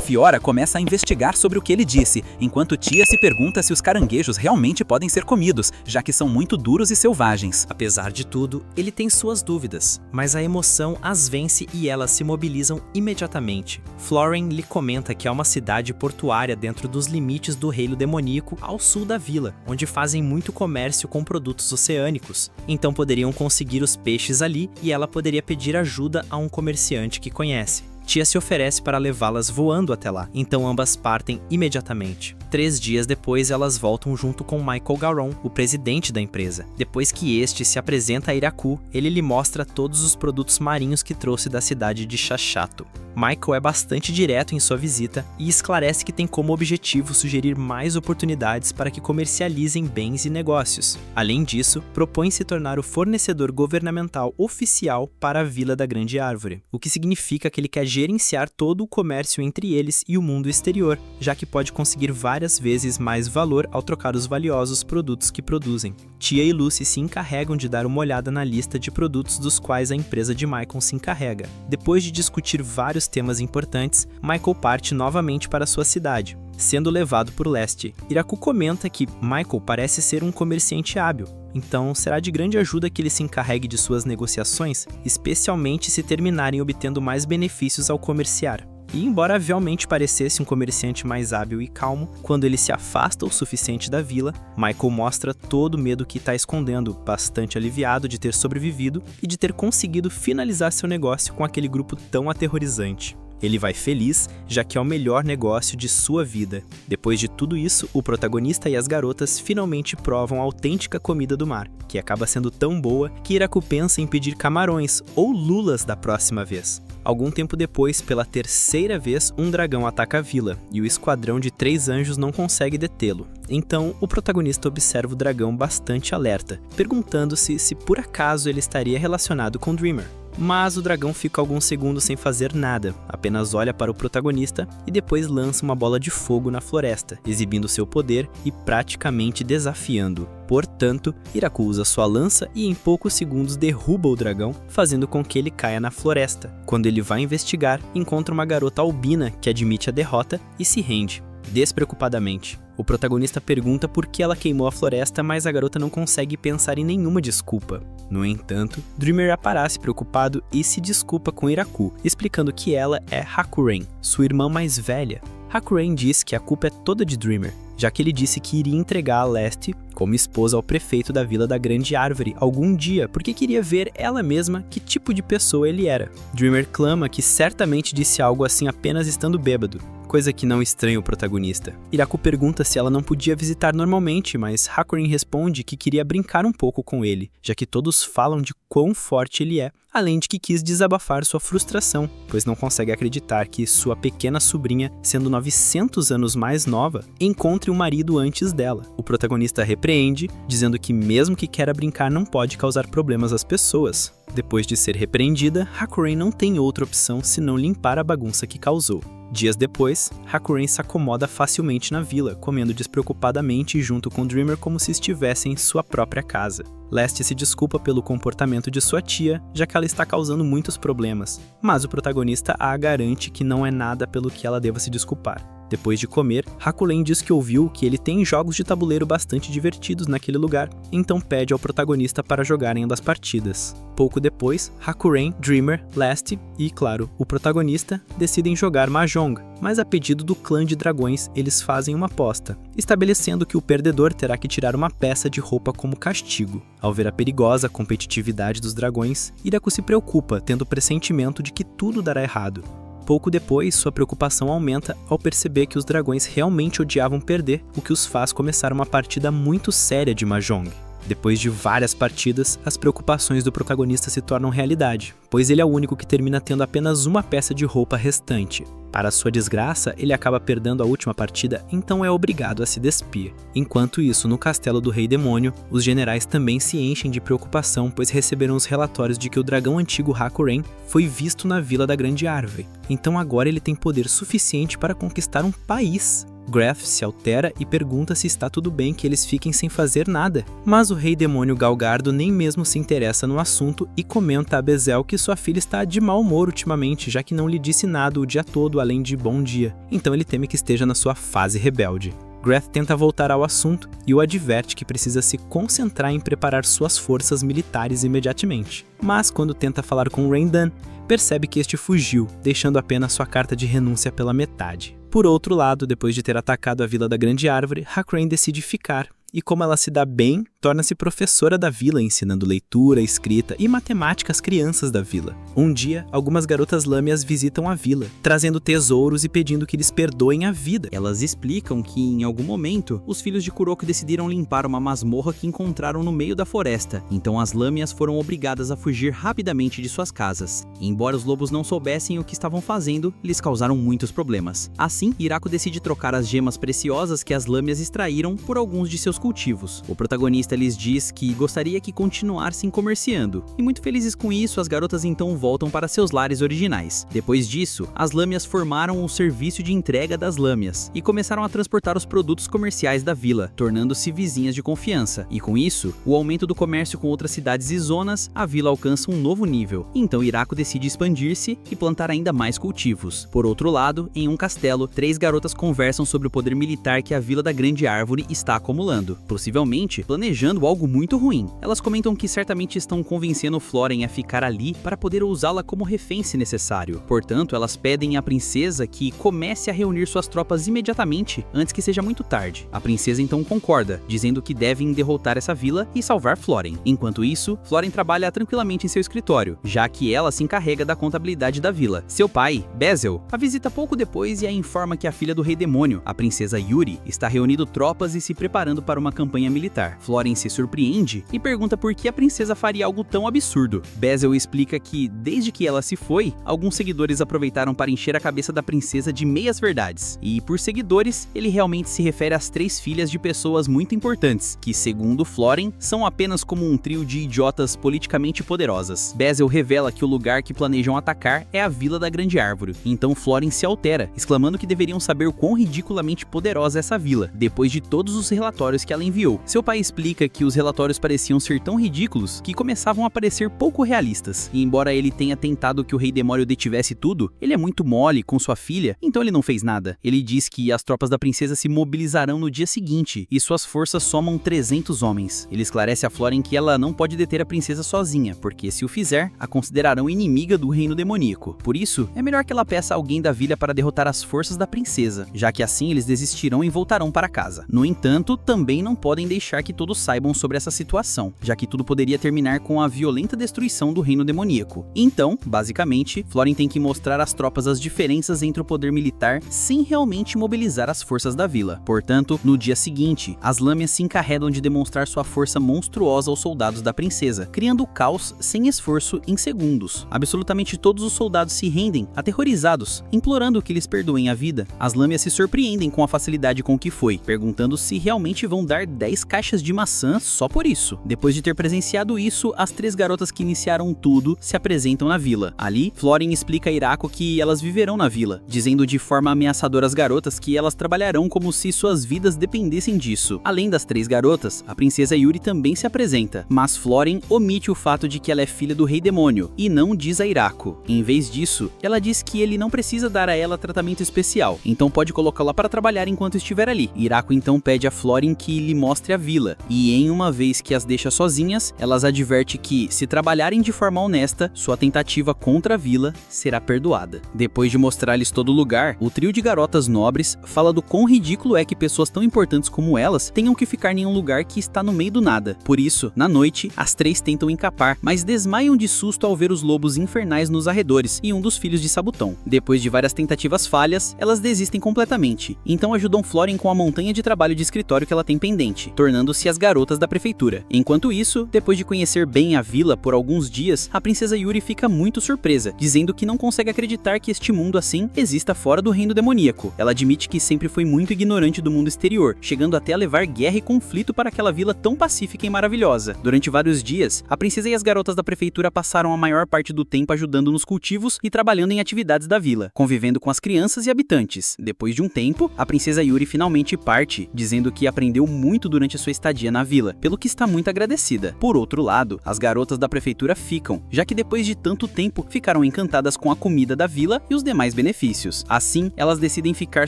[SPEAKER 3] Fiora começa a investigar sobre o que ele disse, enquanto Tia se pergunta se os caranguejos realmente podem ser comidos, já que são muito duros e selvagens.
[SPEAKER 2] Apesar de tudo, ele tem suas dúvidas, mas a emoção as vence e elas se mobilizam imediatamente. Florem lhe comenta que há uma cidade portuária dentro dos limites do reino demoníaco ao sul da vila, onde fazem muito comércio com produtos oceânicos. Então poderiam conseguir os peixes ali e ela poderia pedir ajuda a um comerciante que conhece. Tia se oferece para levá-las voando até lá, então ambas partem imediatamente. 3 dias depois, elas voltam junto com Michael Garon, o presidente da empresa. Depois que este se apresenta a Iraku, ele lhe mostra todos os produtos marinhos que trouxe da cidade de Chachato. Michael é bastante direto em sua visita e esclarece que tem como objetivo sugerir mais oportunidades para que comercializem bens e negócios. Além disso, propõe se tornar o fornecedor governamental oficial para a Vila da Grande Árvore, o que significa que ele quer gerenciar todo o comércio entre eles e o mundo exterior, já que pode conseguir várias vezes mais valor ao trocar os valiosos produtos que produzem. Tia e Lucy se encarregam de dar uma olhada na lista de produtos dos quais a empresa de Michael se encarrega. Depois de discutir vários temas importantes, Michael parte novamente para sua cidade. Sendo levado por Leste, Iraku comenta que Michael parece ser um comerciante hábil, então será de grande ajuda que ele se encarregue de suas negociações, especialmente se terminarem obtendo mais benefícios ao comerciar. E embora realmente parecesse um comerciante mais hábil e calmo, quando ele se afasta o suficiente da vila, Michael mostra todo o medo que está escondendo, bastante aliviado de ter sobrevivido e de ter conseguido finalizar seu negócio com aquele grupo tão aterrorizante. Ele vai feliz, já que é o melhor negócio de sua vida. Depois de tudo isso, o protagonista e as garotas finalmente provam a autêntica comida do mar, que acaba sendo tão boa que Iraku pensa em pedir camarões ou lulas da próxima vez. Algum tempo depois, pela 3ª vez, um dragão ataca a vila, e o esquadrão de 3 anjos não consegue detê-lo. Então, o protagonista observa o dragão bastante alerta, perguntando-se se por acaso ele estaria relacionado com Dreamer. Mas o dragão fica alguns segundos sem fazer nada, apenas olha para o protagonista e depois lança uma bola de fogo na floresta, exibindo seu poder e praticamente desafiando. Portanto, Iraku usa sua lança e em poucos segundos derruba o dragão, fazendo com que ele caia na floresta. Quando ele vai investigar, encontra uma garota albina que admite a derrota e se rende, despreocupadamente. O protagonista pergunta por que ela queimou a floresta, mas a garota não consegue pensar em nenhuma desculpa. No entanto, Dreamer aparece preocupado e se desculpa com Iraku, explicando que ela é Hakuren, sua irmã mais velha. Hakuren diz que a culpa é toda de Dreamer, já que ele disse que iria entregar a Leste como esposa ao prefeito da Vila da Grande Árvore algum dia, porque queria ver ela mesma que tipo de pessoa ele era. Dreamer clama que certamente disse algo assim apenas estando bêbado, coisa que não estranha o protagonista. Irako pergunta se ela não podia visitar normalmente, mas Hakuren responde que queria brincar um pouco com ele, já que todos falam de quão forte ele é, além de que quis desabafar sua frustração, pois não consegue acreditar que sua pequena sobrinha, sendo 900 anos mais nova, encontre um marido antes dela. O protagonista repreende, dizendo que mesmo que queira brincar não pode causar problemas às pessoas. Depois de ser repreendida, Hakuren não tem outra opção senão limpar a bagunça que causou. Dias depois, Hakuren se acomoda facilmente na vila, comendo despreocupadamente junto com Dreamer como se estivesse em sua própria casa. Leste se desculpa pelo comportamento de sua tia, já que ela está causando muitos problemas, mas o protagonista a garante que não é nada pelo que ela deva se desculpar. Depois de comer, Hakuren diz que ouviu que ele tem jogos de tabuleiro bastante divertidos naquele lugar, então pede ao protagonista para jogarem das partidas. Pouco depois, Hakuren, Dreamer, Leste e, claro, o protagonista decidem jogar Mahjong, mas a pedido do clã de dragões eles fazem uma aposta, estabelecendo que o perdedor terá que tirar uma peça de roupa como castigo. Ao ver a perigosa competitividade dos dragões, Irako se preocupa, tendo o pressentimento de que tudo dará errado. Pouco depois, sua preocupação aumenta ao perceber que os dragões realmente odiavam perder, o que os faz começar uma partida muito séria de Mahjong. Depois de várias partidas, as preocupações do protagonista se tornam realidade, pois ele é o único que termina tendo apenas uma peça de roupa restante. Para sua desgraça, ele acaba perdendo a última partida, então é obrigado a se despir. Enquanto isso, no castelo do Rei Demônio, os generais também se enchem de preocupação, pois receberam os relatórios de que o dragão antigo Hakuren foi visto na Vila da Grande Árvore. Então agora ele tem poder suficiente para conquistar um país. Greth se altera e pergunta se está tudo bem que eles fiquem sem fazer nada. Mas o Rei Demônio Galgardo nem mesmo se interessa no assunto e comenta a Bezel que sua filha está de mau humor ultimamente, já que não lhe disse nada o dia todo além de bom dia. Então ele teme que esteja na sua fase rebelde. Greth tenta voltar ao assunto e o adverte que precisa se concentrar em preparar suas forças militares imediatamente. Mas quando tenta falar com Raindan, percebe que este fugiu, deixando apenas sua carta de renúncia pela metade. Por outro lado, depois de ter atacado a Vila da Grande Árvore, Hakuren decide ficar, e como ela se dá bem, torna-se professora da vila, ensinando leitura, escrita e matemática às crianças da vila. Um dia, algumas garotas lâmias visitam a vila, trazendo tesouros e pedindo que lhes perdoem a vida.
[SPEAKER 4] Elas explicam que, em algum momento, os filhos de Kuroko decidiram limpar uma masmorra que encontraram no meio da floresta, então as lâmias foram obrigadas a fugir rapidamente de suas casas. E, embora os lobos não soubessem o que estavam fazendo, lhes causaram muitos problemas. Assim, Irako decide trocar as gemas preciosas que as lâmias extraíram por alguns de seus cultivos. O protagonista lhes diz que gostaria que continuassem comerciando, e muito felizes com isso, as garotas então voltam para seus lares originais. Depois disso, as lâmias formaram o serviço de entrega das lâmias e começaram a transportar os produtos comerciais da vila, tornando-se vizinhas de confiança. E com isso, o aumento do comércio com outras cidades e zonas, a vila alcança um novo nível. Então Irako decide expandir-se e plantar ainda mais cultivos. Por outro lado, em um castelo, 3 garotas conversam sobre o poder militar que a Vila da Grande Árvore está acumulando, possivelmente planejando algo muito ruim. Elas comentam que certamente estão convencendo Floren a ficar ali para poder usá-la como refém se necessário. Portanto, elas pedem à princesa que comece a reunir suas tropas imediatamente, antes que seja muito tarde. A princesa então concorda, dizendo que devem derrotar essa vila e salvar Floren. Enquanto isso, Floren trabalha tranquilamente em seu escritório, já que ela se encarrega da contabilidade da vila. Seu pai, Bezel, a visita pouco depois e a informa que a filha do Rei Demônio, a princesa Yuri, está reunindo tropas e se preparando para uma campanha militar. Floren se surpreende e pergunta por que a princesa faria algo tão absurdo. Bezel explica que, desde que ela se foi, alguns seguidores aproveitaram para encher a cabeça da princesa de meias verdades. E por seguidores, ele realmente se refere às 3 filhas de pessoas muito importantes, que, segundo Floren, são apenas como um trio de idiotas politicamente poderosas. Bezel revela que o lugar que planejam atacar é a Vila da Grande Árvore. Então Floren se altera, exclamando que deveriam saber o quão ridiculamente poderosa é essa vila, depois de todos os relatórios que ela enviou. Seu pai explica que os relatórios pareciam ser tão ridículos que começavam a parecer pouco realistas. E embora ele tenha tentado que o Rei Demônio detivesse tudo, ele é muito mole com sua filha, então ele não fez nada. Ele diz que as tropas da princesa se mobilizarão no dia seguinte e suas forças somam 300 homens. Ele esclarece a Floren que ela não pode deter a princesa sozinha, porque se o fizer, a considerarão inimiga do reino demoníaco. Por isso, é melhor que ela peça a alguém da vila para derrotar as forças da princesa, já que assim eles desistirão e voltarão para casa. No entanto, também porém não podem deixar que todos saibam sobre essa situação, já que tudo poderia terminar com a violenta destruição do reino demoníaco. Então, basicamente, Florin tem que mostrar às tropas as diferenças entre o poder militar sem realmente mobilizar as forças da vila. Portanto, no dia seguinte, as lâmias se encarregam de demonstrar sua força monstruosa aos soldados da princesa, criando caos sem esforço em segundos. Absolutamente todos os soldados se rendem, aterrorizados, implorando que lhes perdoem a vida. As lâmias se surpreendem com a facilidade com que foi, perguntando se realmente vão dar 10 caixas de maçã só por isso. Depois de ter presenciado isso, as 3 garotas que iniciaram tudo se apresentam na vila. Ali, Florin explica a Irako que elas viverão na vila, dizendo de forma ameaçadora às garotas que elas trabalharão como se suas vidas dependessem disso. Além das 3 garotas, a princesa Yuri também se apresenta, mas Florin omite o fato de que ela é filha do rei demônio e não diz a Irako. Em vez disso, ela diz que ele não precisa dar a ela tratamento especial, então pode colocá-la para trabalhar enquanto estiver ali. Irako então pede a Florin que lhe mostre a vila, e em uma vez que as deixa sozinhas, elas adverte que, se trabalharem de forma honesta, sua tentativa contra a vila será perdoada. Depois de mostrar-lhes todo o lugar, o trio de garotas nobres fala do quão ridículo é que pessoas tão importantes como elas tenham que ficar em um lugar que está no meio do nada. Por isso, na noite, as 3 tentam encapar, mas desmaiam de susto ao ver os lobos infernais nos arredores e um dos filhos de Sabuton. Depois de várias tentativas falhas, elas desistem completamente. Então ajudam Florin com a montanha de trabalho de escritório que ela tem pendente, tornando-se as garotas da prefeitura. Enquanto isso, depois de conhecer bem a vila por alguns dias, a princesa Yuri fica muito surpresa, dizendo que não consegue acreditar que este mundo assim exista fora do reino demoníaco. Ela admite que sempre foi muito ignorante do mundo exterior, chegando até a levar guerra e conflito para aquela vila tão pacífica e maravilhosa. Durante vários dias, a princesa e as garotas da prefeitura passaram a maior parte do tempo ajudando nos cultivos e trabalhando em atividades da vila, convivendo com as crianças e habitantes. Depois de um tempo, a princesa Yuri finalmente parte, dizendo que aprendeu muito durante a sua estadia na vila, pelo que está muito agradecida. Por outro lado, as garotas da prefeitura ficam, já que depois de tanto tempo ficaram encantadas com a comida da vila e os demais benefícios. Assim, elas decidem ficar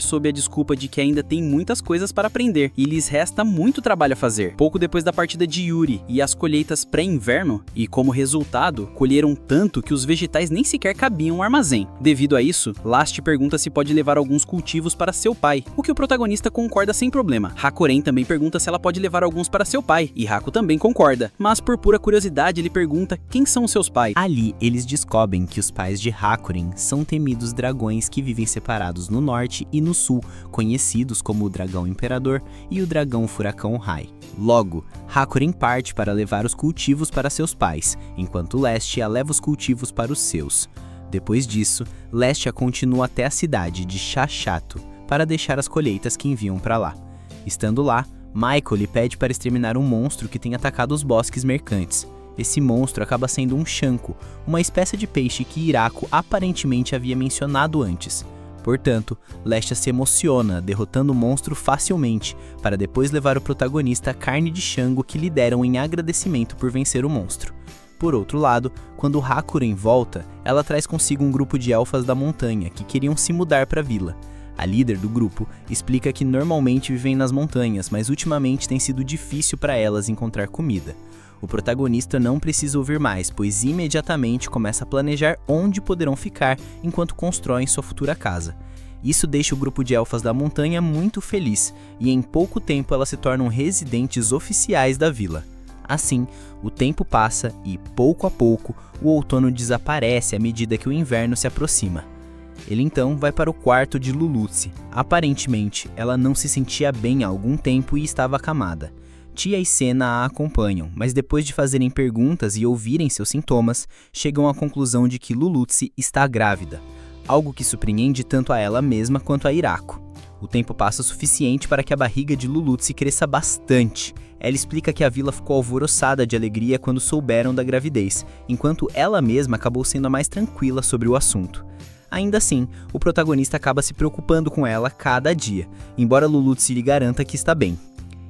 [SPEAKER 4] sob a desculpa de que ainda tem muitas coisas para aprender e lhes resta muito trabalho a fazer. Pouco depois da partida de Yuri e as colheitas pré-inverno, e como resultado, colheram tanto que os vegetais nem sequer cabiam no armazém. Devido a isso, Last pergunta se pode levar alguns cultivos para seu pai, o que o protagonista concorda sem problema. Hakuren também pergunta se ela pode levar alguns para seu pai, e Haku também concorda, mas por pura curiosidade ele pergunta quem são seus pais.
[SPEAKER 5] Ali, eles descobrem que os pais de Hakuren são temidos dragões que vivem separados no norte e no sul, conhecidos como o Dragão Imperador e o Dragão Furacão Rai. Logo, Hakuren parte para levar os cultivos para seus pais, enquanto Lestia leva os cultivos para os seus. Depois disso, Lestia continua até a cidade de Shashato para deixar as colheitas que enviam para lá. Estando lá, Michael lhe pede para exterminar um monstro que tem atacado os bosques mercantes. Esse monstro acaba sendo um Shanko, uma espécie de peixe que Irako aparentemente havia mencionado antes. Portanto, Lestia se emociona, derrotando o monstro facilmente, para depois levar o protagonista a carne de Shango que lhe deram em agradecimento por vencer o monstro. Por outro lado, quando Hakuren volta, ela traz consigo um grupo de elfas da montanha que queriam se mudar para a vila. A líder do grupo explica que normalmente vivem nas montanhas, mas ultimamente tem sido difícil para elas encontrar comida. O protagonista não precisa ouvir mais, pois imediatamente começa a planejar onde poderão ficar enquanto constroem sua futura casa. Isso deixa o grupo de elfas da montanha muito feliz, e em pouco tempo elas se tornam residentes oficiais da vila. Assim, o tempo passa e, pouco a pouco, o outono desaparece à medida que o inverno se aproxima. Ele então vai para o quarto de Lulutsi. Aparentemente, ela não se sentia bem há algum tempo e estava acamada. Tia e Senna a acompanham, mas depois de fazerem perguntas e ouvirem seus sintomas, chegam à conclusão de que Lulutsi está grávida, algo que surpreende tanto a ela mesma quanto a Irako. O tempo passa o suficiente para que a barriga de Lulutsi cresça bastante. Ela explica que a vila ficou alvoroçada de alegria quando souberam da gravidez, enquanto ela mesma acabou sendo a mais tranquila sobre o assunto. Ainda assim, o protagonista acaba se preocupando com ela cada dia, embora Lulutsi lhe garanta que está bem.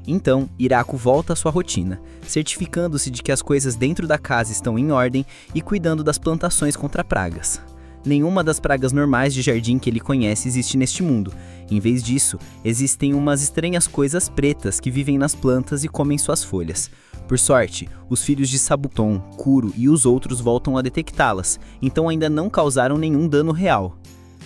[SPEAKER 5] Então, Irako volta à sua rotina, certificando-se de que as coisas dentro da casa estão em ordem e cuidando das plantações contra pragas. Nenhuma das pragas normais de jardim que ele conhece existe neste mundo. Em vez disso, existem umas estranhas coisas pretas que vivem nas plantas e comem suas folhas. Por sorte, os filhos de Sabuton, Kuro e os outros voltam a detectá-las, então ainda não causaram nenhum dano real.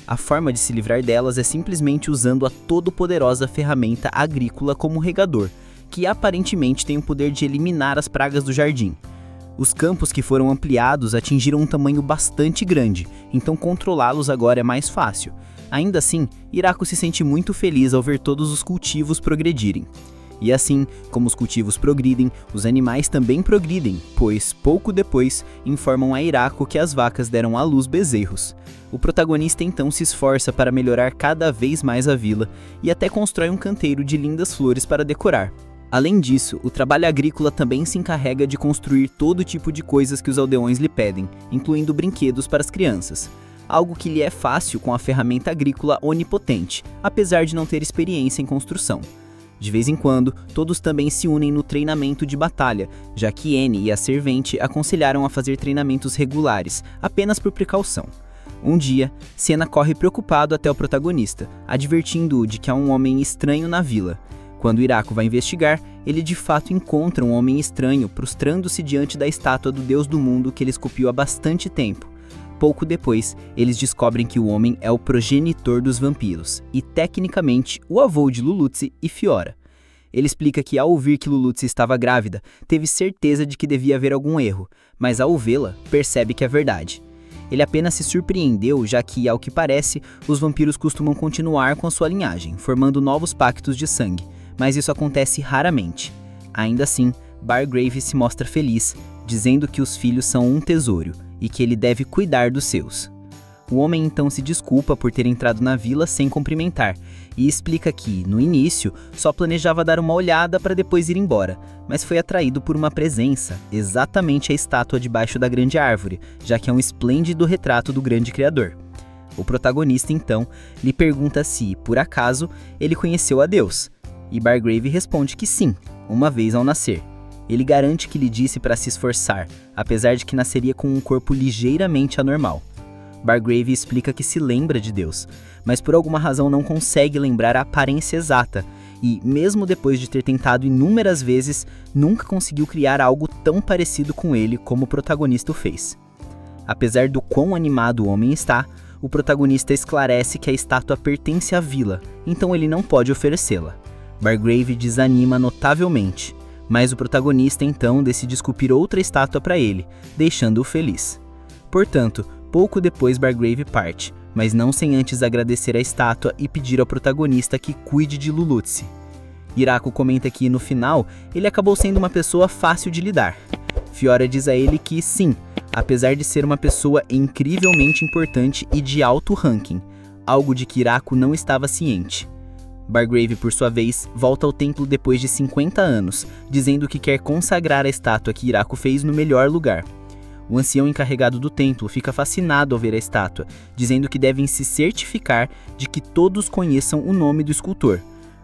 [SPEAKER 5] A forma de se livrar delas é simplesmente usando a todo-poderosa ferramenta agrícola como regador, que aparentemente tem o poder de eliminar as pragas do jardim. Os campos que foram ampliados atingiram um tamanho bastante grande, então controlá-los agora é mais fácil. Ainda assim, Hiraku se sente muito feliz ao ver todos os cultivos progredirem. E assim, como os cultivos progridem, os animais também progridem, pois, pouco depois, informam a Hiraku que as vacas deram à luz bezerros. O protagonista então se esforça para melhorar cada vez mais a vila e até constrói um canteiro de lindas flores para decorar. Além disso, o trabalho agrícola também se encarrega de construir todo tipo de coisas que os aldeões lhe pedem, incluindo brinquedos para as crianças. Algo que lhe é fácil com a ferramenta agrícola onipotente, apesar de não ter experiência em construção. De vez em quando, todos também se unem no treinamento de batalha, já que Annie e a servente aconselharam a fazer treinamentos regulares, apenas por precaução. Um dia, Senna corre preocupado até o protagonista, advertindo-o de que há um homem estranho na vila. Quando Hiraku vai investigar, ele de fato encontra um homem estranho prostrando-se diante da estátua do deus do mundo que ele esculpiu há bastante tempo. Pouco depois, eles descobrem que o homem é o progenitor dos vampiros e, tecnicamente, o avô de Lulutzi e Fiora. Ele explica que, ao ouvir que Lulutzi estava grávida, teve certeza de que devia haver algum erro, mas ao vê-la, percebe que é verdade. Ele apenas se surpreendeu, já que, ao que parece, os vampiros costumam continuar com a sua linhagem, formando novos pactos de sangue, mas isso acontece raramente. Ainda assim, Bargrave se mostra feliz, dizendo que os filhos são um tesouro e que ele deve cuidar dos seus. O homem então se desculpa por ter entrado na vila sem cumprimentar e explica que, no início, só planejava dar uma olhada para depois ir embora, mas foi atraído por uma presença, exatamente a estátua debaixo da grande árvore, já que é um esplêndido retrato do grande criador. O protagonista então lhe pergunta se, por acaso, ele conheceu a Deus, e Bargrave responde que sim, uma vez ao nascer. Ele garante que lhe disse para se esforçar, apesar de que nasceria com um corpo ligeiramente anormal. Bargrave explica que se lembra de Deus, mas por alguma razão não consegue lembrar a aparência exata e, mesmo depois de ter tentado inúmeras vezes, nunca conseguiu criar algo tão parecido com ele como o protagonista o fez. Apesar do quão animado o homem está, o protagonista esclarece que a estátua pertence à vila, então ele não pode oferecê-la. Bargrave desanima notavelmente, mas o protagonista então decide esculpir outra estátua para ele, deixando-o feliz. Portanto, pouco depois Bargrave parte, mas não sem antes agradecer a estátua e pedir ao protagonista que cuide de Lulutzi. Hiraku comenta que, no final, ele acabou sendo uma pessoa fácil de lidar. Fiora diz a ele que, sim, apesar de ser uma pessoa incrivelmente importante e de alto ranking, algo de que Hiraku não estava ciente. Bargrave, por sua vez, volta ao templo depois de 50 anos, dizendo que quer consagrar a estátua que Hiraku fez no melhor lugar. O ancião encarregado do templo fica fascinado ao ver a estátua, dizendo que devem se certificar de que todos conheçam o nome do escultor.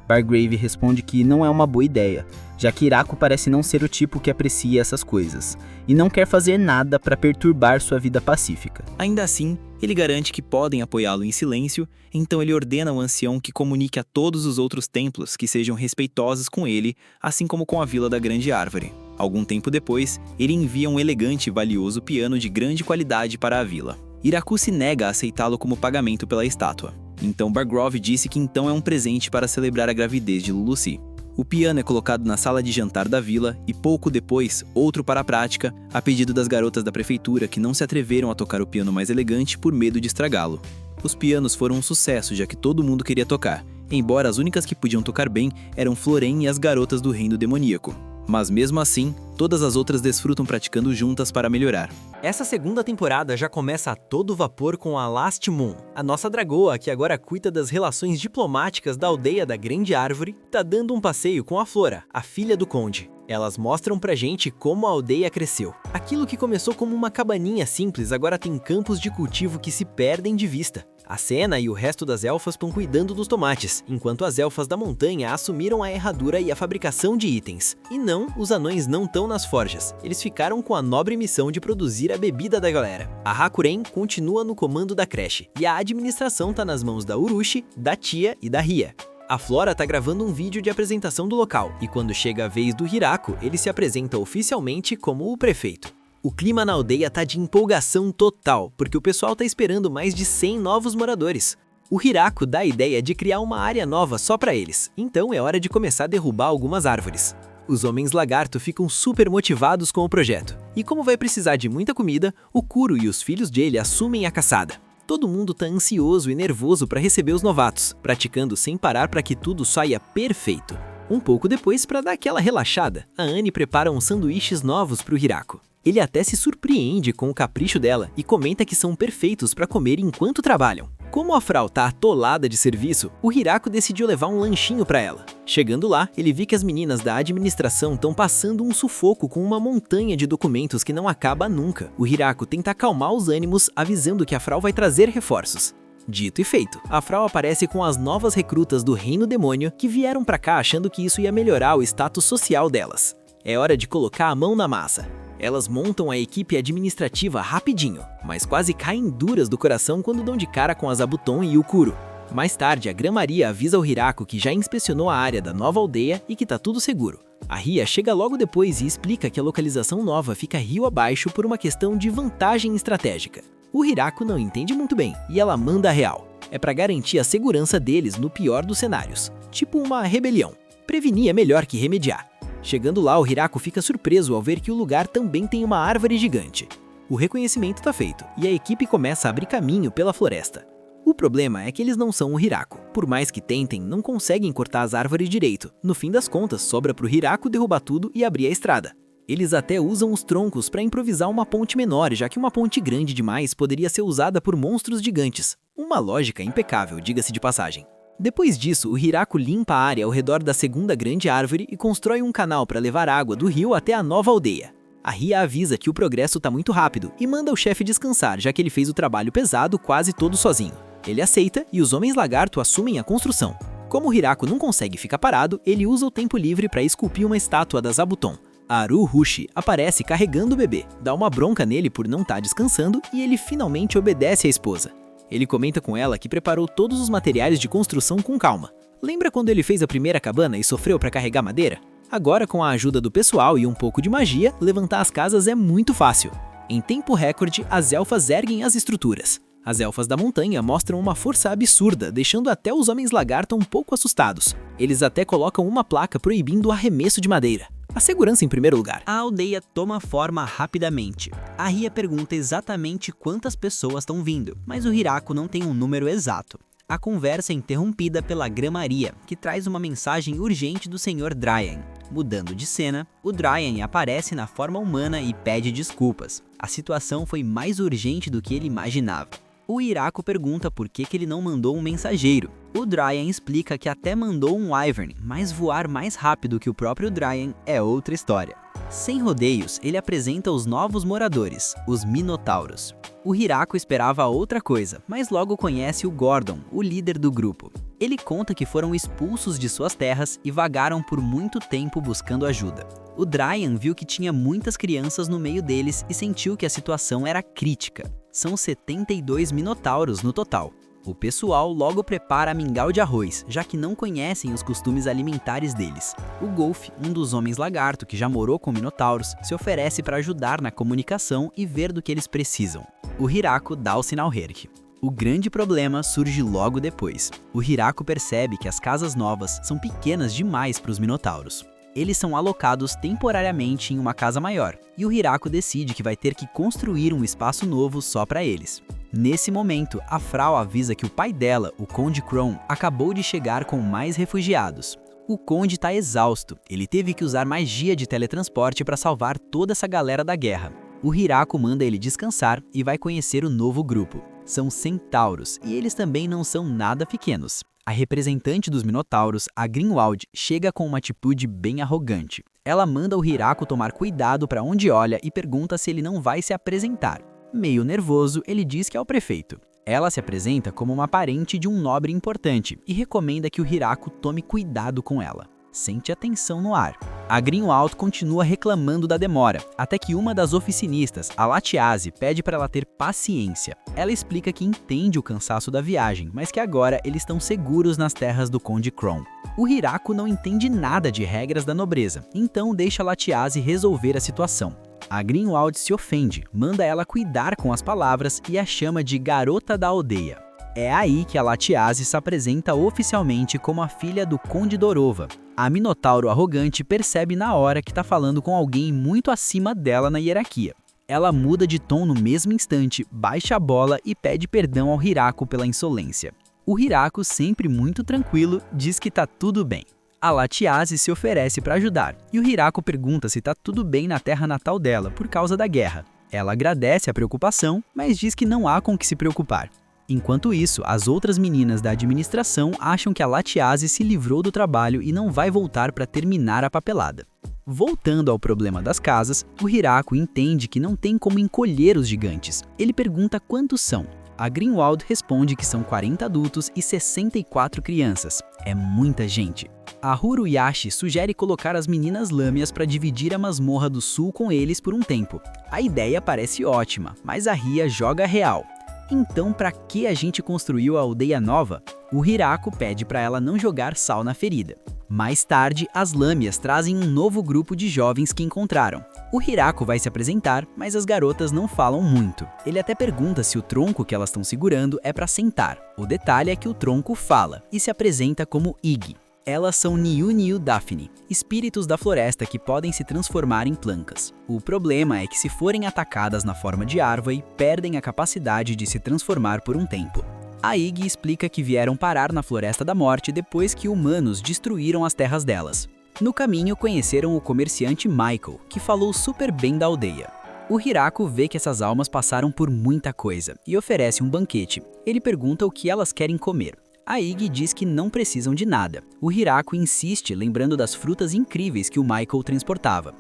[SPEAKER 5] Bargrave responde que não é uma boa ideia, já que Hiraku parece não ser o tipo que aprecia essas coisas, e não quer fazer nada para perturbar sua vida pacífica.
[SPEAKER 4] Ainda assim, ele garante que podem apoiá-lo em silêncio, então ele ordena ao ancião que comunique a todos os outros templos que sejam respeitosos com ele, assim como com a Vila da Grande Árvore. Algum tempo depois, ele envia um elegante e valioso piano de grande qualidade para a vila. Hiraku se nega a aceitá-lo como pagamento pela estátua. Então Bargrave disse que então é um presente para celebrar a gravidez de Lulutzi. O piano é colocado na sala de jantar da vila e pouco depois, outro para a prática, a pedido das garotas da prefeitura que não se atreveram a tocar o piano mais elegante por medo de estragá-lo. Os pianos foram um sucesso, já que todo mundo queria tocar, embora as únicas que podiam tocar bem eram Floren e as garotas do reino demoníaco. Mas mesmo assim, todas as outras desfrutam praticando juntas para melhorar.
[SPEAKER 6] Essa segunda temporada já começa a todo vapor com a Last Moon. A nossa dragoa, que agora cuida das relações diplomáticas da aldeia da Grande Árvore, tá dando um passeio com a Flora, a filha do conde. Elas mostram pra gente como a aldeia cresceu. Aquilo que começou como uma cabaninha simples agora tem campos de cultivo que se perdem de vista. A Senna e o resto das elfas estão cuidando dos tomates, enquanto as elfas da montanha assumiram a herradura e a fabricação de itens. E não, os anões não estão nas forjas. Eles ficaram com a nobre missão de produzir a bebida da galera. A Hakuren continua no comando da creche, e a administração tá nas mãos da Urushi, da Tia e da Ria. A Flora tá gravando um vídeo de apresentação do local, e quando chega a vez do Hiraku, ele se apresenta oficialmente como o prefeito. O clima na aldeia tá de empolgação total, porque o pessoal tá esperando mais de 100 novos moradores. O Hiraku dá a ideia de criar uma área nova só para eles, então é hora de começar a derrubar algumas árvores. Os homens lagarto ficam super motivados com o projeto, e como vai precisar de muita comida, o Kuro e os filhos dele assumem a caçada. Todo mundo tá ansioso e nervoso para receber os novatos, praticando sem parar para que tudo saia perfeito. Um pouco depois, para dar aquela relaxada, a Anne prepara uns sanduíches novos para o Hiraku. Ele até se surpreende com o capricho dela e comenta que são perfeitos para comer enquanto trabalham. Como a Frau tá atolada de serviço, o Hiraku decidiu levar um lanchinho para ela. Chegando lá, ele viu que as meninas da administração estão passando um sufoco com uma montanha de documentos que não acaba nunca. O Hiraku tenta acalmar os ânimos, avisando que a Frau vai trazer reforços. Dito e feito, a Frau aparece com as novas recrutas do Reino Demônio que vieram pra cá achando que isso ia melhorar o status social delas. É hora de colocar a mão na massa. Elas montam a equipe administrativa rapidinho, mas quase caem duras do coração quando dão de cara com a Zabuton e o Kuro. Mais tarde, a Grã-Maria avisa o Hiraku que já inspecionou a área da nova aldeia e que tá tudo seguro. A Ria chega logo depois e explica que a localização nova fica rio abaixo por uma questão de vantagem estratégica. O Hiraku não entende muito bem e ela manda a real. É para garantir a segurança deles no pior dos cenários, tipo uma rebelião. Prevenir é melhor que remediar. Chegando lá, o Hiraku fica surpreso ao ver que o lugar também tem uma árvore gigante. O reconhecimento está feito e a equipe começa a abrir caminho pela floresta. O problema é que eles não são o Hiraku. Por mais que tentem, não conseguem cortar as árvores direito. No fim das contas, sobra pro Hiraku derrubar tudo e abrir a estrada. Eles até usam os troncos para improvisar uma ponte menor, já que uma ponte grande demais poderia ser usada por monstros gigantes. Uma lógica impecável, diga-se de passagem. Depois disso, o Hiraku limpa a área ao redor da segunda grande árvore e constrói um canal para levar água do rio até a nova aldeia. A Ria avisa que o progresso está muito rápido e manda o chefe descansar, já que ele fez o trabalho pesado quase todo sozinho. Ele aceita e os homens lagarto assumem a construção. Como o Hiraku não consegue ficar parado, ele usa o tempo livre para esculpir uma estátua da Zabuton. Aru Hushi aparece carregando o bebê, dá uma bronca nele por não estar descansando e ele finalmente obedece à esposa. Ele comenta com ela que preparou todos os materiais de construção com calma. Lembra quando ele fez a primeira cabana e sofreu para carregar madeira? Agora, com a ajuda do pessoal e um pouco de magia, levantar as casas é muito fácil. Em tempo recorde, as elfas erguem as estruturas. As elfas da montanha mostram uma força absurda, deixando até os homens lagarto um pouco assustados. Eles até colocam uma placa proibindo o arremesso de madeira. A segurança em primeiro lugar.
[SPEAKER 2] A aldeia toma forma rapidamente. A Ria pergunta exatamente quantas pessoas estão vindo, mas o Hiraku não tem um número exato. A conversa é interrompida pela Grã-Maria, que traz uma mensagem urgente do Sr. Dryan. Mudando de cena, o Dryan aparece na forma humana e pede desculpas. A situação foi mais urgente do que ele imaginava. O Hiraku pergunta por que ele não mandou um mensageiro. O Dryan explica que até mandou um Wyvern, mas voar mais rápido que o próprio Dryan é outra história. Sem rodeios, ele apresenta os novos moradores, os Minotauros. O Hiraku esperava outra coisa, mas logo conhece o Gordon, o líder do grupo. Ele conta que foram expulsos de suas terras e vagaram por muito tempo buscando ajuda. O Dryan viu que tinha muitas crianças no meio deles e sentiu que a situação era crítica. São 72 Minotauros no total. O pessoal logo prepara mingau de arroz, já que não conhecem os costumes alimentares deles. O Golf, um dos homens lagarto que já morou com Minotauros, se oferece para ajudar na comunicação e ver do que eles precisam. O Hiraku dá o sinal Herc. O grande problema surge logo depois. O Hiraku percebe que as casas novas são pequenas demais para os Minotauros. Eles são alocados temporariamente em uma casa maior, e o Hiraku decide que vai ter que construir um espaço novo só para eles. Nesse momento, a Frau avisa que o pai dela, o Conde Kron, acabou de chegar com mais refugiados. O Conde está exausto, ele teve que usar magia de teletransporte para salvar toda essa galera da guerra. O Hiraku manda ele descansar e vai conhecer o novo grupo. São centauros, e eles também não são nada pequenos. A representante dos Minotauros, a Grinwald, chega com uma atitude bem arrogante. Ela manda o Hiraku tomar cuidado para onde olha e pergunta se ele não vai se apresentar. Meio nervoso, ele diz que é o prefeito. Ela se apresenta como uma parente de um nobre importante e recomenda que o Hiraku tome cuidado com ela. Sente a tensão no ar. A Grinwald continua reclamando da demora, até que uma das oficinistas, a Latiase, pede para ela ter paciência. Ela explica que entende o cansaço da viagem, mas que agora eles estão seguros nas terras do Conde Kron. O Hiraku não entende nada de regras da nobreza, então deixa a Latiase resolver a situação. A Grinwald se ofende, manda ela cuidar com as palavras e a chama de garota da aldeia.
[SPEAKER 3] É aí que a Latiase se apresenta oficialmente como a filha do Conde Dorova. A Minotauro arrogante percebe na hora que está falando com alguém muito acima dela na hierarquia. Ela muda de tom no mesmo instante, baixa a bola e pede perdão ao Hiraku pela insolência. O Hiraku, sempre muito tranquilo, diz que tá tudo bem. A Latiase se oferece para ajudar, e o Hiraku pergunta se tá tudo bem na terra natal dela por causa da guerra. Ela agradece a preocupação, mas diz que não há com que se preocupar. Enquanto isso, as outras meninas da administração acham que a Latiase se livrou do trabalho e não vai voltar para terminar a papelada. Voltando ao problema das casas, o Hiraku entende que não tem como encolher os gigantes. Ele pergunta quantos são. A Grinwald responde que são 40 adultos e 64 crianças. É muita gente. A Huruyashi sugere colocar as meninas lâmias para dividir a masmorra do sul com eles por um tempo. A ideia parece ótima, mas a Ria joga real. Então, para que a gente construiu a aldeia nova? O Hiraku pede para ela não jogar sal na ferida. Mais tarde, as lâmias trazem um novo grupo de jovens que encontraram. O Hiraku vai se apresentar, mas as garotas não falam muito. Ele até pergunta se o tronco que elas estão segurando é para sentar. O detalhe é que o tronco fala e se apresenta como Ig. Elas são Niu Daphne, espíritos da floresta que podem se transformar em plantas. O problema é que se forem atacadas na forma de árvore, perdem a capacidade de se transformar por um tempo. A Ig explica que vieram parar na Floresta da Morte depois que humanos destruíram as terras delas. No caminho, conheceram o comerciante Michael, que falou super bem da aldeia. O Hiraku vê que essas almas passaram por muita coisa e oferece um banquete. Ele pergunta o que elas querem comer. A Ig diz que não precisam de nada. O Hiraku insiste, lembrando das frutas incríveis que o Michael transportava.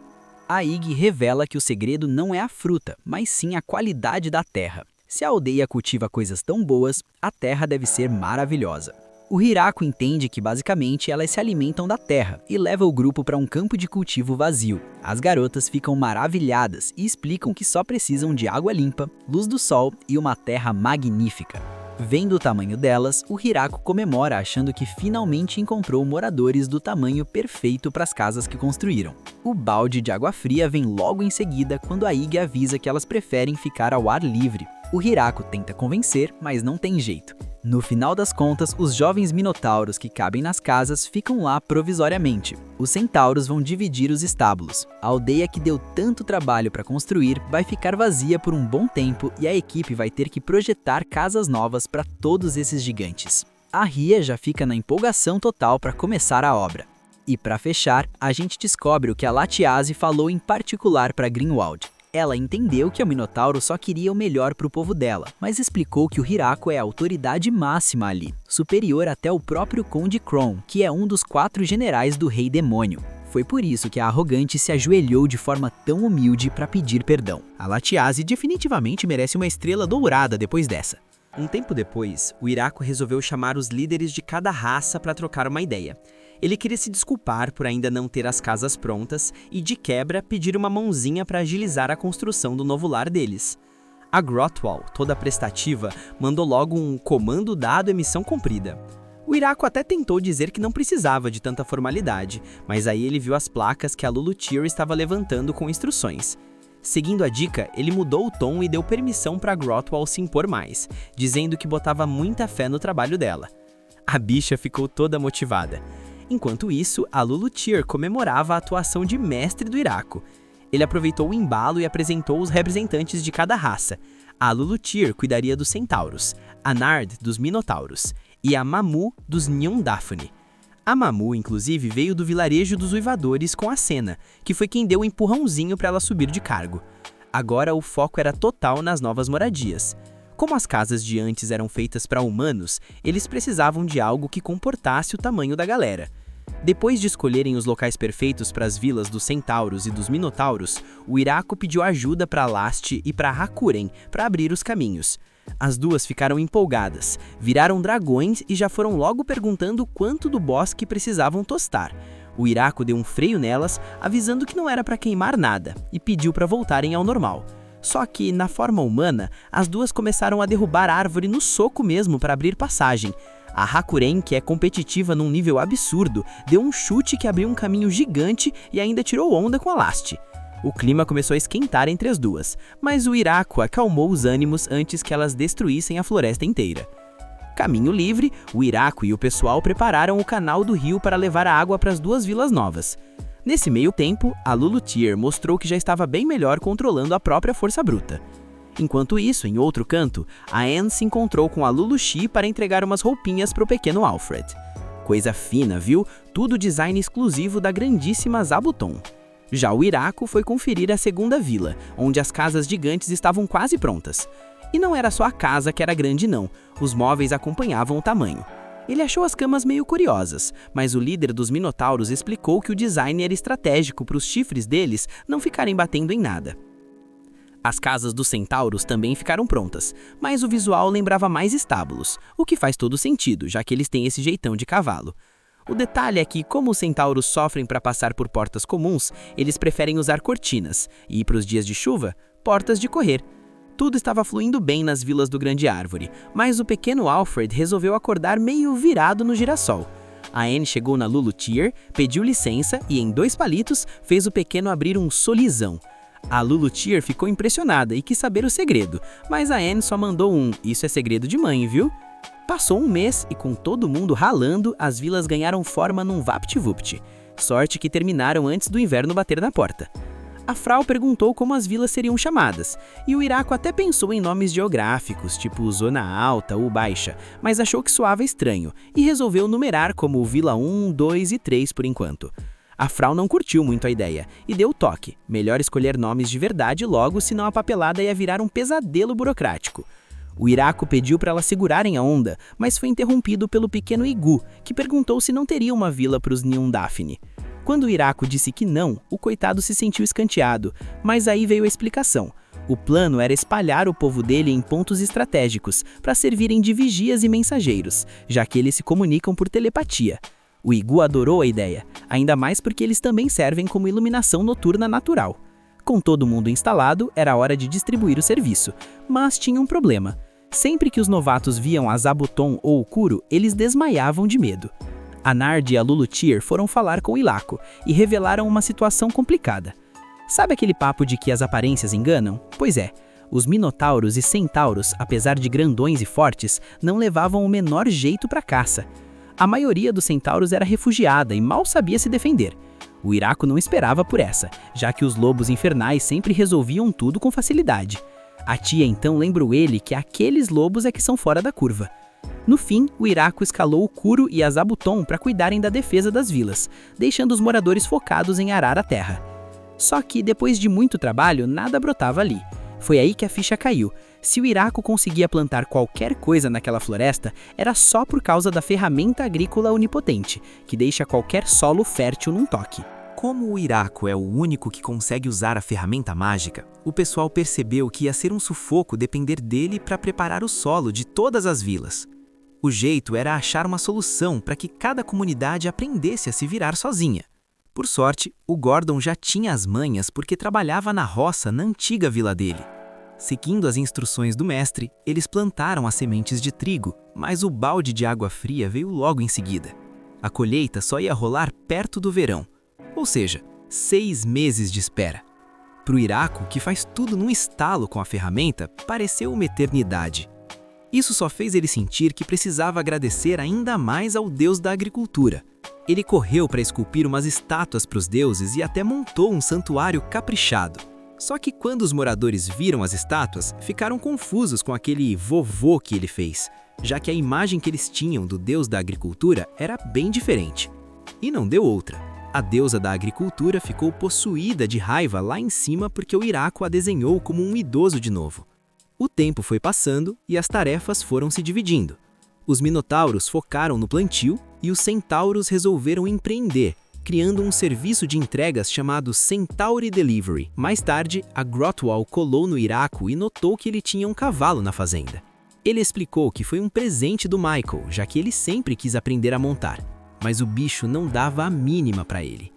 [SPEAKER 3] A Ig revela que o segredo não é a fruta, mas sim a qualidade da terra. Se a aldeia cultiva coisas tão boas, a terra deve ser maravilhosa. O Hiraku entende que basicamente elas se alimentam da terra e leva o grupo para um campo de cultivo vazio. As garotas ficam maravilhadas e explicam que só precisam de água limpa, luz do sol e uma terra magnífica. Vendo o tamanho delas, o Hiraku comemora achando que finalmente encontrou moradores do tamanho perfeito para as casas que construíram. O balde de água fria vem logo em seguida quando a Ig avisa que elas preferem ficar ao ar livre. O Hiraku tenta convencer, mas não tem jeito. No final das contas, os jovens minotauros que cabem nas casas ficam lá provisoriamente. Os centauros vão dividir os estábulos. A aldeia que deu tanto trabalho para construir vai ficar vazia por um bom tempo e a equipe vai ter que projetar casas novas para todos esses gigantes. A Ria já fica na empolgação total para começar a obra. E para fechar, a gente descobre o que a Latiase falou em particular para Grinwald. Ela entendeu que o Minotauro só queria o melhor para o povo dela, mas explicou que o Hiraku é a autoridade máxima ali, superior até o próprio Conde Kron, que é um dos 4 generais do Rei Demônio. Foi por isso que a arrogante se ajoelhou de forma tão humilde para pedir perdão.
[SPEAKER 4] A Latiase definitivamente merece uma estrela dourada depois dessa.
[SPEAKER 6] Um tempo depois, o Hiraku resolveu chamar os líderes de cada raça para trocar uma ideia. Ele queria se desculpar por ainda não ter as casas prontas e, de quebra, pedir uma mãozinha para agilizar a construção do novo lar deles. A Grotwall, toda prestativa, mandou logo um comando dado e missão cumprida. O Hiraku até tentou dizer que não precisava de tanta formalidade, mas aí ele viu as placas que a Lulutir estava levantando com instruções. Seguindo a dica, ele mudou o tom e deu permissão para a Grotwall se impor mais, dizendo que botava muita fé no trabalho dela. A bicha ficou toda motivada. Enquanto isso, a Lulutir comemorava a atuação de mestre do Hiraku. Ele aproveitou o embalo e apresentou os representantes de cada raça. A Lulutir cuidaria dos centauros, a Nard dos minotauros e a Mamu dos Niu Daphne. A Mamu, inclusive, veio do vilarejo dos uivadores com a Senna, que foi quem deu o empurrãozinho para ela subir de cargo. Agora o foco era total nas novas moradias. Como as casas de antes eram feitas para humanos, eles precisavam de algo que comportasse o tamanho da galera. Depois de escolherem os locais perfeitos para as vilas dos centauros e dos minotauros, o Hiraku pediu ajuda para Last e para Hakuren para abrir os caminhos. As duas ficaram empolgadas, viraram dragões e já foram logo perguntando quanto do bosque precisavam tostar. O Hiraku deu um freio nelas, avisando que não era para queimar nada, e pediu para voltarem ao normal. Só que, na forma humana, as duas começaram a derrubar a árvore no soco mesmo para abrir passagem. A Hakuren, que é competitiva num nível absurdo, deu um chute que abriu um caminho gigante e ainda tirou onda com a Last. O clima começou a esquentar entre as duas, mas o Hiraku acalmou os ânimos antes que elas destruíssem a floresta inteira.
[SPEAKER 4] Caminho livre, o Iraco e o pessoal prepararam o canal do rio para levar a água para as duas vilas novas. Nesse meio tempo, a Lulutir mostrou que já estava bem melhor controlando a própria força bruta. Enquanto isso, em outro canto, a Anne se encontrou com a Luluxi para entregar umas roupinhas para o pequeno Alfred. Coisa fina, viu? Tudo design exclusivo da grandíssima Zabuton. Já o Iraco foi conferir a segunda vila, onde as casas gigantes estavam quase prontas. E não era só a casa que era grande não, os móveis acompanhavam o tamanho. Ele achou as camas meio curiosas, mas o líder dos Minotauros explicou que o design era estratégico para os chifres deles não ficarem batendo em nada. As casas dos centauros também ficaram prontas, mas o visual lembrava mais estábulos, o que faz todo sentido, já que eles têm esse jeitão de cavalo. O detalhe é que, como os centauros sofrem para passar por portas comuns, eles preferem usar cortinas, e para os dias de chuva, portas de correr. Tudo estava fluindo bem nas vilas do Grande Árvore, mas o pequeno Alfred resolveu acordar meio virado no girassol. A Anne chegou na Lulutir, pediu licença e, em 2 palitos, fez o pequeno abrir um solizão. A Lulutir ficou impressionada e quis saber o segredo, mas a Anne só mandou "Isso é segredo de mãe, viu?" Passou um mês e, com todo mundo ralando, as vilas ganharam forma num vapt-vupt. Sorte que terminaram antes do inverno bater na porta. A Frau perguntou como as vilas seriam chamadas, e o Iraco até pensou em nomes geográficos, tipo Zona Alta ou Baixa, mas achou que soava estranho, e resolveu numerar como Vila 1, 2 e 3 por enquanto. A Frau não curtiu muito a ideia, e deu o toque, melhor escolher nomes de verdade logo, senão a papelada ia virar um pesadelo burocrático. O Iraco pediu para elas segurarem a onda, mas foi interrompido pelo pequeno Igu, que perguntou se não teria uma vila para os Niundafne. Quando o Iraco disse que não, o coitado se sentiu escanteado, mas aí veio a explicação. O plano era espalhar o povo dele em pontos estratégicos, para servirem de vigias e mensageiros, já que eles se comunicam por telepatia. O Igu adorou a ideia, ainda mais porque eles também servem como iluminação noturna natural. Com todo mundo instalado, era hora de distribuir o serviço, mas tinha um problema. Sempre que os novatos viam a Zabuton ou o Kuro, eles desmaiavam de medo. A Nard e a Lulutir foram falar com o Ilaco e revelaram uma situação complicada. Sabe aquele papo de que as aparências enganam? Pois é, os Minotauros e Centauros, apesar de grandões e fortes, não levavam o menor jeito para caça. A maioria dos Centauros era refugiada e mal sabia se defender. O Iraco não esperava por essa, já que os lobos infernais sempre resolviam tudo com facilidade. A tia então lembrou ele que aqueles lobos é que são fora da curva. No fim, o Iraco escalou o Kuro e a Zabuton para cuidarem da defesa das vilas, deixando os moradores focados em arar a terra. Só que, depois de muito trabalho, nada brotava ali. Foi aí que a ficha caiu. Se o Iraco conseguia plantar qualquer coisa naquela floresta, era só por causa da ferramenta agrícola onipotente, que deixa qualquer solo fértil num toque.
[SPEAKER 1] Como o Iraco é o único que consegue usar a ferramenta mágica, o pessoal percebeu que ia ser um sufoco depender dele para preparar o solo de todas as vilas. O jeito era achar uma solução para que cada comunidade aprendesse a se virar sozinha. Por sorte, o Gordon já tinha as manhas porque trabalhava na roça na antiga vila dele. Seguindo as instruções do mestre, eles plantaram as sementes de trigo, mas o balde de água fria veio logo em seguida. A colheita só ia rolar perto do verão, ou seja, 6 meses de espera. Para o Iraco, que faz tudo num estalo com a ferramenta, pareceu uma eternidade. Isso só fez ele sentir que precisava agradecer ainda mais ao deus da agricultura. Ele correu para esculpir umas estátuas para os deuses e até montou um santuário caprichado. Só que quando os moradores viram as estátuas, ficaram confusos com aquele vovô que ele fez, já que a imagem que eles tinham do deus da agricultura era bem diferente. E não deu outra. A deusa da agricultura ficou possuída de raiva lá em cima porque o Iraco a desenhou como um idoso de novo. O tempo foi passando e as tarefas foram se dividindo. Os Minotauros focaram no plantio e os Centauros resolveram empreender, criando um serviço de entregas chamado Centauri Delivery. Mais tarde, a Grotwall colou no Iraco e notou que ele tinha um cavalo na fazenda. Ele explicou que foi um presente do Michael, já que ele sempre quis aprender a montar, mas o bicho não dava a mínima para ele.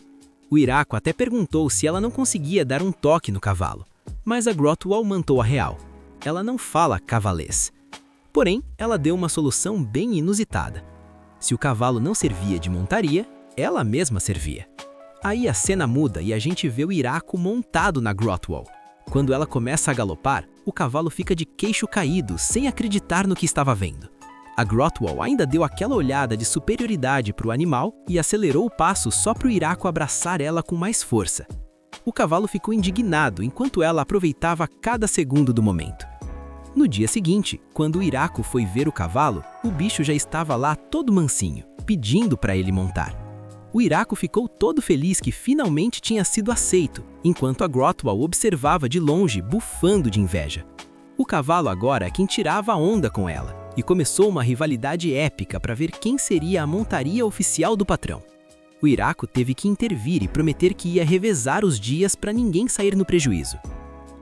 [SPEAKER 1] O Iraco até perguntou se ela não conseguia dar um toque no cavalo, mas a Grotwall mantou a real. Ela não fala cavalês. Porém, ela deu uma solução bem inusitada. Se o cavalo não servia de montaria, ela mesma servia. Aí a cena muda e a gente vê o Iraco montado na Grotwall. Quando ela começa a galopar, o cavalo fica de queixo caído, sem acreditar no que estava vendo.
[SPEAKER 2] A Grotwell ainda deu aquela olhada de superioridade para o animal e acelerou o passo só para o Iraco abraçar ela com mais força. O cavalo ficou indignado enquanto ela aproveitava cada segundo do momento. No dia seguinte, quando o Iraco foi ver o cavalo, o bicho já estava lá todo mansinho, pedindo para ele montar. O Iraco ficou todo feliz que finalmente tinha sido aceito, enquanto a Grotwell observava de longe, bufando de inveja. O cavalo agora é quem tirava a onda com ela, e começou uma rivalidade épica para ver quem seria a montaria oficial do patrão. O Iraco teve que intervir e prometer que ia revezar os dias para ninguém sair no prejuízo.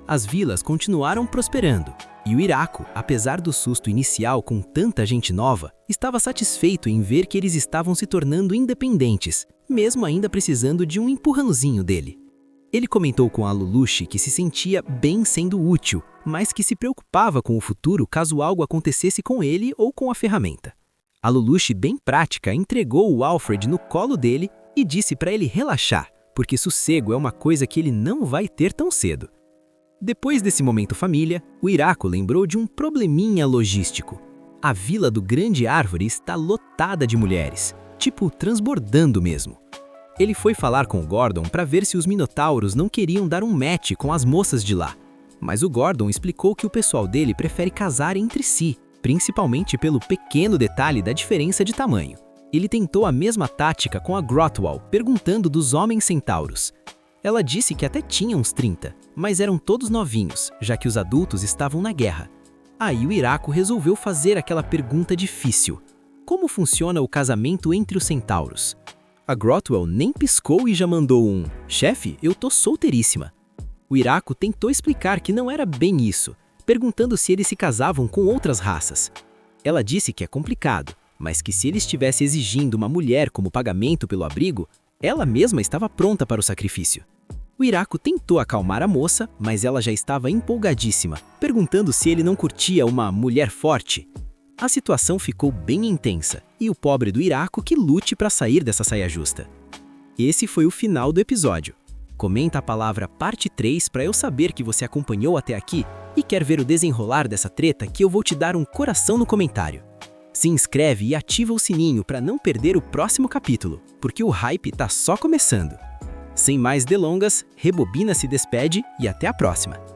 [SPEAKER 2] As vilas continuaram prosperando, e o Iraco, apesar do susto inicial com tanta gente nova, estava satisfeito em ver que eles estavam se tornando independentes, mesmo ainda precisando de um empurrãozinho dele. Ele comentou com a Lulushi que se sentia bem sendo útil, mas que se preocupava com o futuro caso algo acontecesse com ele ou com a ferramenta. A Lulushi, bem prática, entregou o Alfred no colo dele e disse para ele relaxar, porque sossego é uma coisa que ele não vai ter tão cedo. Depois desse momento família, o Iraco lembrou de um probleminha logístico. A vila do Grande Árvore está lotada de mulheres, tipo transbordando mesmo. Ele foi falar com o Gordon para ver se os minotauros não queriam dar um match com as moças de lá. Mas o Gordon explicou que o pessoal dele prefere casar entre si, principalmente pelo pequeno detalhe da diferença de tamanho. Ele tentou a mesma tática com a Grotwell, perguntando dos homens centauros. Ela disse que até tinha uns 30, mas eram todos novinhos, já que os adultos estavam na guerra. Aí o Iraco resolveu fazer aquela pergunta difícil. Como funciona o casamento entre os centauros? A Grotwell nem piscou e já mandou um "Chefe, eu tô solteiríssima". O Iraco tentou explicar que não era bem isso, perguntando se eles se casavam com outras raças. Ela disse que é complicado, mas que se ele estivesse exigindo uma mulher como pagamento pelo abrigo, ela mesma estava pronta para o sacrifício. O Iraco tentou acalmar a moça, mas ela já estava empolgadíssima, perguntando se ele não curtia uma mulher forte. A situação ficou bem intensa, e o pobre do Iraco que lute para sair dessa saia justa. Esse foi o final do episódio. Comenta a palavra parte 3 para eu saber que você acompanhou até aqui e quer ver o desenrolar dessa treta, que eu vou te dar um coração no comentário. Se inscreve e ativa o sininho para não perder o próximo capítulo, porque o hype tá só começando. Sem mais delongas, Rebobina se despede e até a próxima!